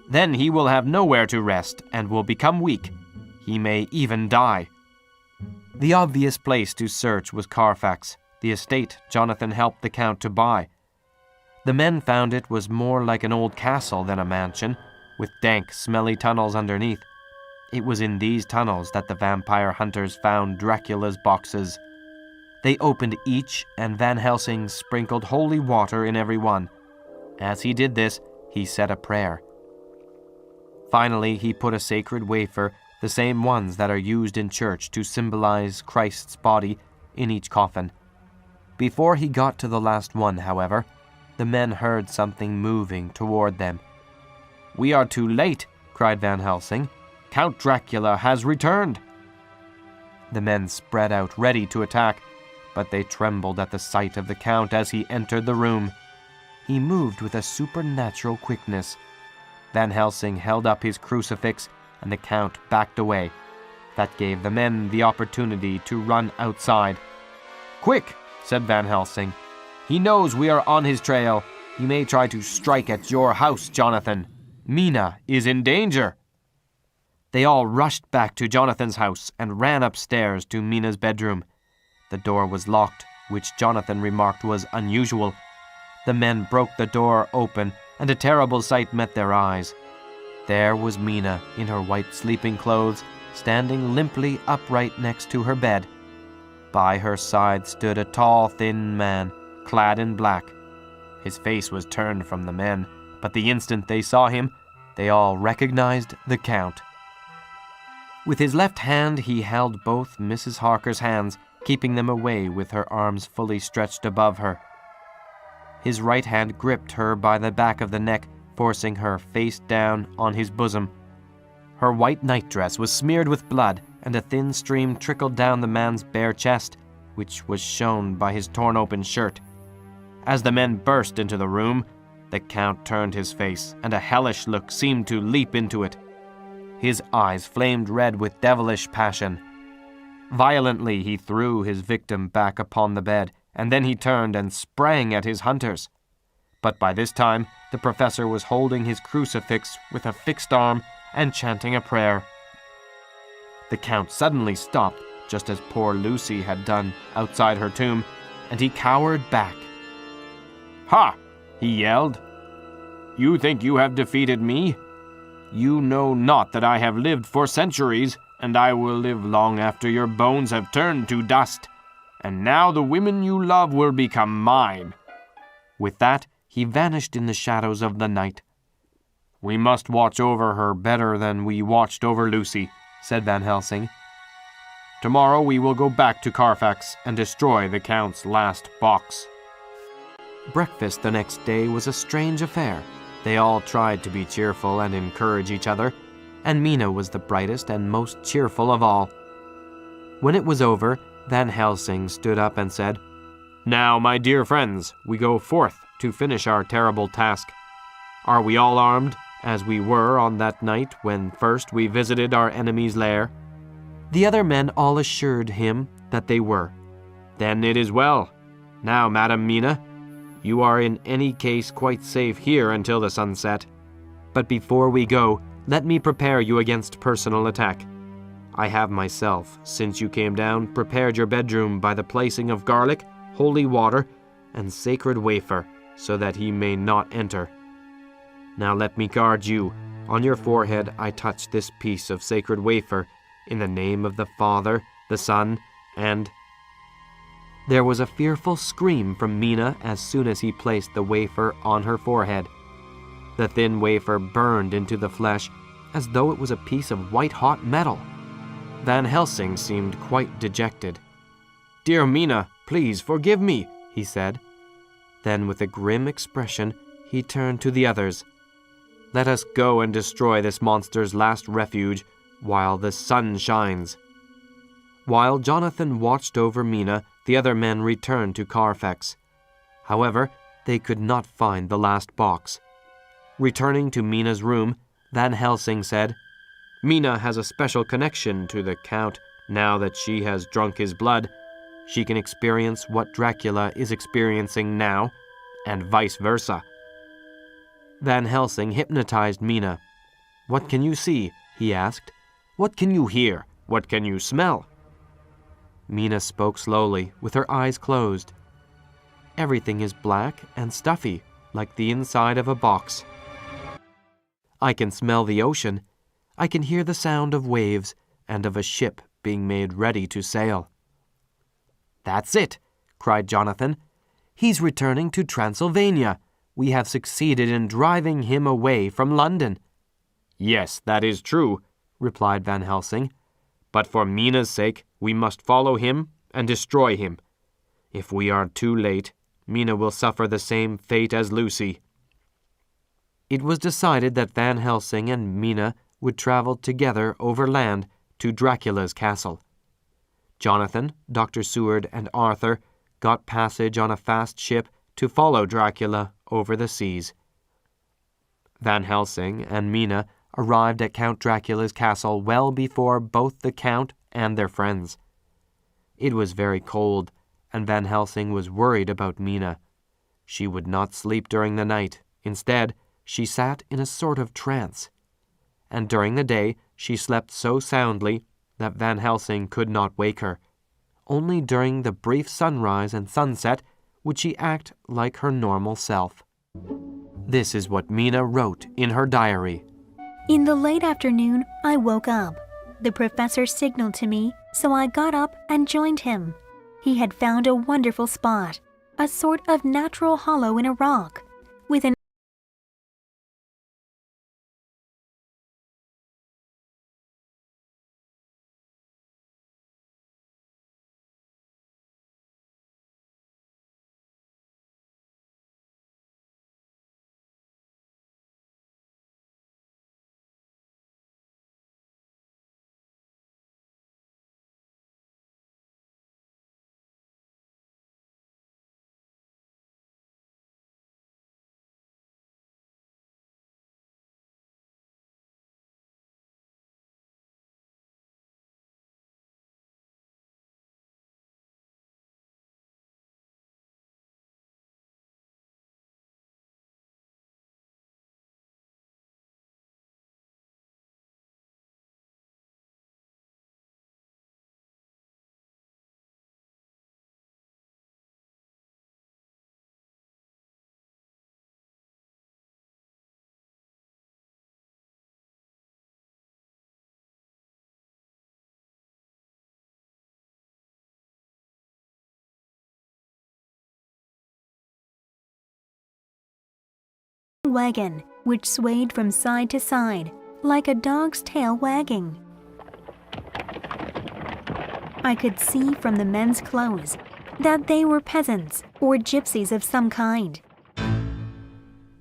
"Then he will have nowhere to rest and will become weak. He may even die." The obvious place to search was Carfax, the estate Jonathan helped the Count to buy. The men found it was more like an old castle than a mansion, with dank, smelly tunnels underneath. It was in these tunnels that the vampire hunters found Dracula's boxes. They opened each, and Van Helsing sprinkled holy water in every one. As he did this, he said a prayer. Finally, he put a sacred wafer, the same ones that are used in church to symbolize Christ's body, in each coffin. Before he got to the last one, however, the men heard something moving toward them. "We are too late," cried Van Helsing. "Count Dracula has returned." The men spread out, ready to attack, but they trembled at the sight of the Count as he entered the room. He moved with a supernatural quickness. Van Helsing held up his crucifix, and the Count backed away. That gave the men the opportunity to run outside. "Quick!" said Van Helsing. "He knows we are on his trail. He may try to strike at your house, Jonathan. Mina is in danger." They all rushed back to Jonathan's house and ran upstairs to Mina's bedroom. The door was locked, which Jonathan remarked was unusual. The men broke the door open, and a terrible sight met their eyes. There was Mina, in her white sleeping clothes, standing limply upright next to her bed. By her side stood a tall, thin man, clad in black. His face was turned from the men, but the instant they saw him, they all recognized the Count. With his left hand, he held both Mrs. Harker's hands, keeping them away with her arms fully stretched above her. His right hand gripped her by the back of the neck, forcing her face down on his bosom. Her white nightdress was smeared with blood, and a thin stream trickled down the man's bare chest, which was shown by his torn-open shirt. As the men burst into the room, the Count turned his face, and a hellish look seemed to leap into it. His eyes flamed red with devilish passion. Violently he threw his victim back upon the bed, and then he turned and sprang at his hunters. But by this time, the professor was holding his crucifix with a fixed arm and chanting a prayer. The Count suddenly stopped, just as poor Lucy had done outside her tomb, and he cowered back. "Ha!" he yelled. "You think you have defeated me? You know not that I have lived for centuries, and I will live long after your bones have turned to dust. And now the women you love will become mine." With that, he vanished in the shadows of the night. "We must watch over her better than we watched over Lucy," said Van Helsing. "Tomorrow we will go back to Carfax and destroy the Count's last box." Breakfast the next day was a strange affair. They all tried to be cheerful and encourage each other, and Mina was the brightest and most cheerful of all. When it was over, Van Helsing stood up and said, "Now, my dear friends, we go forth to finish our terrible task. Are we all armed, as we were on that night when first we visited our enemy's lair?" The other men all assured him that they were. "Then it is well. Now, Madam Mina, you are in any case quite safe here until the sunset. But before we go, let me prepare you against personal attack. I have myself, since you came down, prepared your bedroom by the placing of garlic, holy water, and sacred wafer, so that he may not enter. Now let me guard you. On your forehead I touch this piece of sacred wafer, in the name of the Father, the Son, and—" There was a fearful scream from Mina as soon as he placed the wafer on her forehead. The thin wafer burned into the flesh, as though it was a piece of white-hot metal. Van Helsing seemed quite dejected. "Dear Mina, please forgive me," he said. Then, with a grim expression, he turned to the others. "Let us go and destroy this monster's last refuge while the sun shines." While Jonathan watched over Mina, the other men returned to Carfax. However, they could not find the last box. Returning to Mina's room, Van Helsing said, "Mina has a special connection to the Count. Now that she has drunk his blood, she can experience what Dracula is experiencing now, and vice versa." Van Helsing hypnotized Mina. "What can you see?" he asked. "What can you hear? What can you smell?" Mina spoke slowly, with her eyes closed. "Everything is black and stuffy, like the inside of a box. I can smell the ocean. I can hear the sound of waves and of a ship being made ready to sail." "That's it!" cried Jonathan. "He's returning to Transylvania. We have succeeded in driving him away from London." "Yes, that is true," replied Van Helsing. "But for Mina's sake, we must follow him and destroy him. If we are too late, Mina will suffer the same fate as Lucy." It was decided that Van Helsing and Mina would travel together overland to Dracula's castle. Jonathan, Dr. Seward, and Arthur got passage on a fast ship to follow Dracula over the seas. Van Helsing and Mina arrived at Count Dracula's castle well before both the Count and their friends. It was very cold, and Van Helsing was worried about Mina. She would not sleep during the night. Instead, she sat in a sort of trance. And during the day, she slept so soundly that Van Helsing could not wake her. Only during the brief sunrise and sunset would she act like her normal self. This is what Mina wrote in her diary. In the late afternoon, I woke up. The professor signaled to me, so I got up and joined him. He had found a wonderful spot, a sort of natural hollow in a rock, with an wagon which swayed from side to side like a dog's tail wagging. I could see from the men's clothes that they were peasants or gypsies of some kind.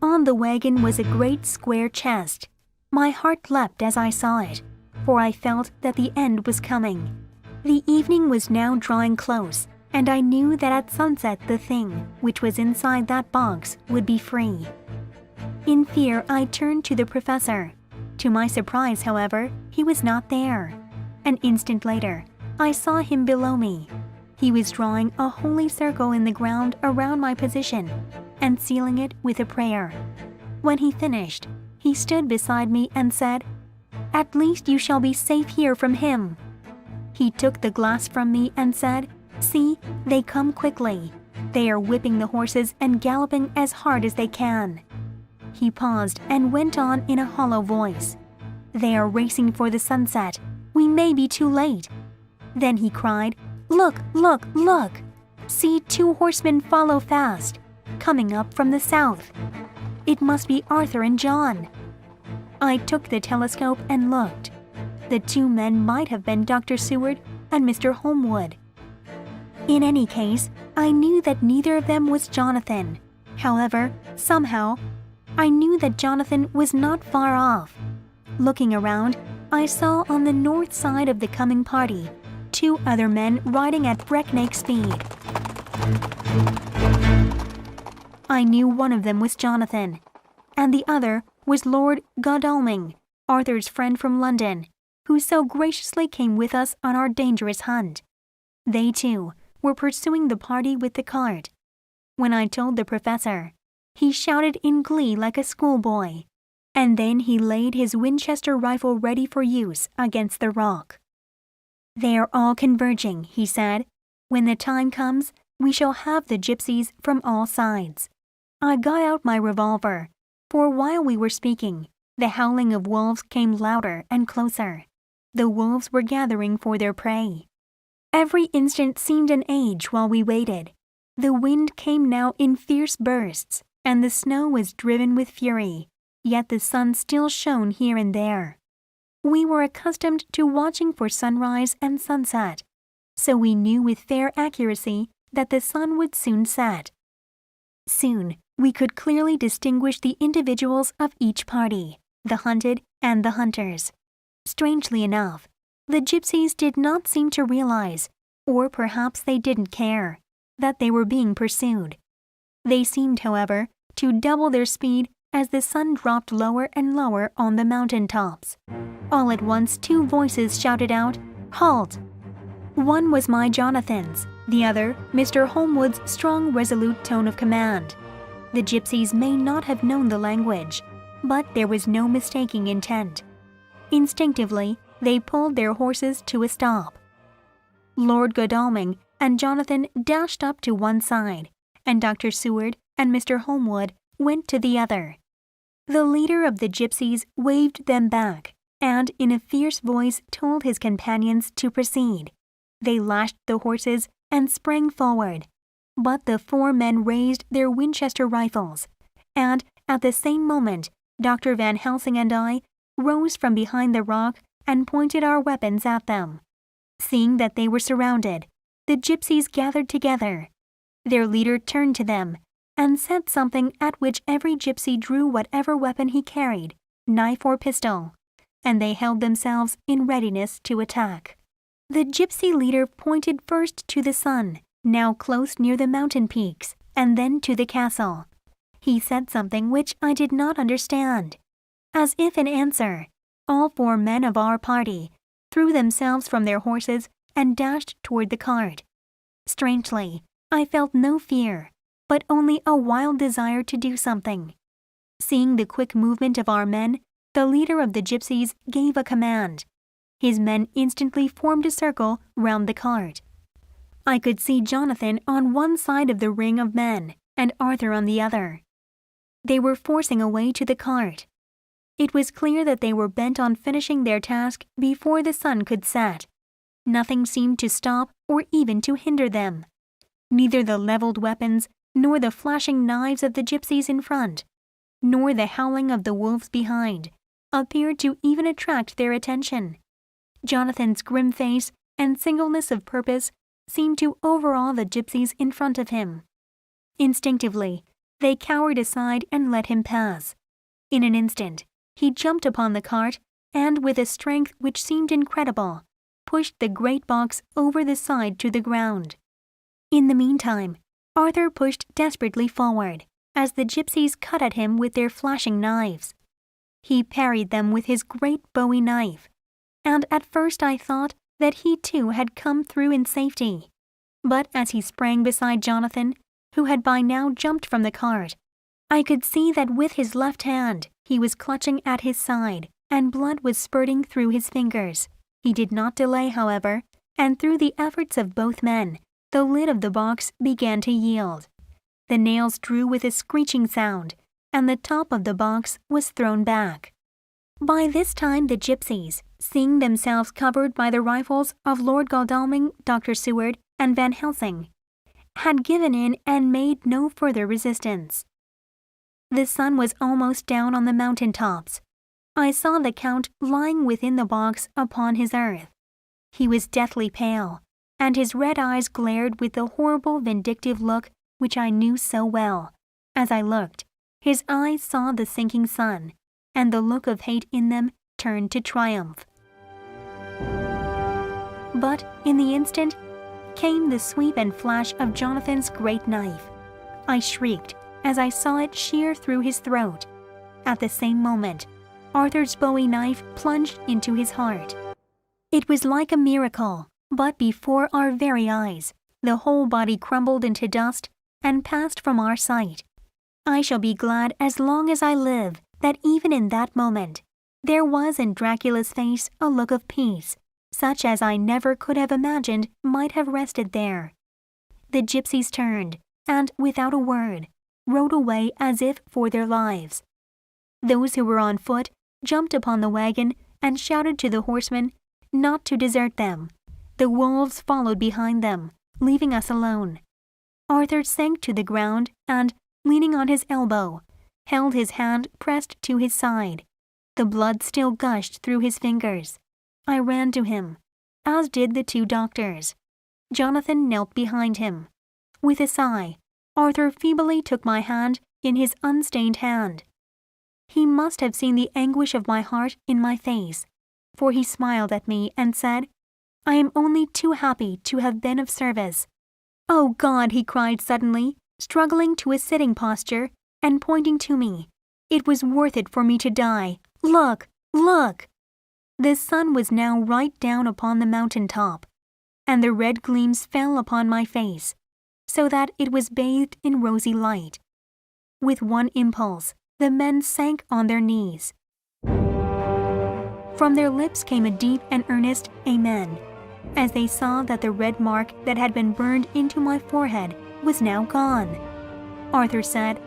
On the wagon was a great square chest. My heart leapt as I saw it, for I felt that the end was coming. The evening was now drawing close, and I knew that at sunset the thing which was inside that box would be free. In fear, I turned to the professor. To my surprise, however, he was not there. An instant later, I saw him below me. He was drawing a holy circle in the ground around my position and sealing it with a prayer. When he finished, he stood beside me and said, "At least you shall be safe here from him." He took the glass from me and said, "See, they come quickly. They are whipping the horses and galloping as hard as they can." He paused and went on in a hollow voice, "They are racing for the sunset. We may be too late." Then he cried, "Look, look, look! See, 2 horsemen follow fast, coming up from the south. It must be Arthur and John." I took the telescope and looked. The 2 men might have been Dr. Seward and Mr. Holmwood. In any case, I knew that neither of them was Jonathan. However, somehow, I knew that Jonathan was not far off. Looking around, I saw on the north side of the coming party 2 other men riding at breakneck speed. I knew one of them was Jonathan, and the other was Lord Godalming, Arthur's friend from London, who so graciously came with us on our dangerous hunt. They, too, were pursuing the party with the cart. When I told the professor, he shouted in glee like a schoolboy, and then he laid his Winchester rifle ready for use against the rock. "They are all converging," he said. "When the time comes, we shall have the gypsies from all sides." I got out my revolver, for while we were speaking, the howling of wolves came louder and closer. The wolves were gathering for their prey. Every instant seemed an age while we waited. The wind came now in fierce bursts, and the snow was driven with fury, yet the sun still shone here and there. We were accustomed to watching for sunrise and sunset, so we knew with fair accuracy that the sun would soon set. Soon we could clearly distinguish the individuals of each party, the hunted and the hunters. Strangely enough, the gypsies did not seem to realize, or perhaps they didn't care, that they were being pursued. They seemed, however, to double their speed as the sun dropped lower and lower on the mountain tops. All at once 2 voices shouted out, "Halt!" One was my Jonathan's, the other Mr. Holmwood's strong, resolute tone of command. The gypsies may not have known the language, but there was no mistaking intent. Instinctively, they pulled their horses to a stop. Lord Godalming and Jonathan dashed up to one side, and Dr. Seward and Mr. Holmwood went to the other. The leader of the gypsies waved them back, and in a fierce voice told his companions to proceed. They lashed the horses and sprang forward, but the 4 men raised their Winchester rifles, and at the same moment Dr. Van Helsing and I rose from behind the rock and pointed our weapons at them. Seeing that they were surrounded, the gypsies gathered together. Their leader turned to them and said something, at which every gypsy drew whatever weapon he carried, knife or pistol, and they held themselves in readiness to attack. The gypsy leader pointed first to the sun, now close near the mountain peaks, and then to the castle. He said something which I did not understand. As if in answer, all 4 men of our party threw themselves from their horses and dashed toward the cart. Strangely, I felt no fear, but only a wild desire to do something. Seeing the quick movement of our men, the leader of the gypsies gave a command. His men instantly formed a circle round the cart. I could see Jonathan on one side of the ring of men, and Arthur on the other. They were forcing a way to the cart. It was clear that they were bent on finishing their task before the sun could set. Nothing seemed to stop or even to hinder them. Neither the leveled weapons, nor the flashing knives of the gypsies in front, nor the howling of the wolves behind, appeared to even attract their attention. Jonathan's grim face and singleness of purpose seemed to overawe the gypsies in front of him. Instinctively, they cowered aside and let him pass. In an instant, he jumped upon the cart and, with a strength which seemed incredible, pushed the great box over the side to the ground. In the meantime, Arthur pushed desperately forward, as the gypsies cut at him with their flashing knives. He parried them with his great Bowie knife, and at first I thought that he too had come through in safety. But as he sprang beside Jonathan, who had by now jumped from the cart, I could see that with his left hand he was clutching at his side, and blood was spurting through his fingers. He did not delay, however, and through the efforts of both men, the lid of the box began to yield. The nails drew with a screeching sound, and the top of the box was thrown back. By this time the gypsies, seeing themselves covered by the rifles of Lord Godalming, Dr. Seward, and Van Helsing, had given in and made no further resistance. The sun was almost down on the mountain tops. I saw the Count lying within the box upon his earth. He was deathly pale, and his red eyes glared with the horrible vindictive look which I knew so well. As I looked, his eyes saw the sinking sun, and the look of hate in them turned to triumph. But in the instant came the sweep and flash of Jonathan's great knife. I shrieked as I saw it shear through his throat. At the same moment, Arthur's Bowie knife plunged into his heart. It was like a miracle, but before our very eyes, the whole body crumbled into dust and passed from our sight. I shall be glad as long as I live that even in that moment, there was in Dracula's face a look of peace, such as I never could have imagined might have rested there. The gypsies turned, and without a word, rode away as if for their lives. Those who were on foot jumped upon the wagon and shouted to the horsemen not to desert them. The wolves followed behind them, leaving us alone. Arthur sank to the ground and, leaning on his elbow, held his hand pressed to his side. The blood still gushed through his fingers. I ran to him, as did the two doctors. Jonathan knelt behind him. With a sigh, Arthur feebly took my hand in his unstained hand. He must have seen the anguish of my heart in my face, for he smiled at me and said, "I am only too happy to have been of service." "Oh God," he cried suddenly, struggling to a sitting posture and pointing to me. "It was worth it for me to die. Look, look!" The sun was now right down upon the mountain top, and the red gleams fell upon my face, so that it was bathed in rosy light. With one impulse, the men sank on their knees. From their lips came a deep and earnest "Amen," as they saw that the red mark that had been burned into my forehead was now gone. Arthur said,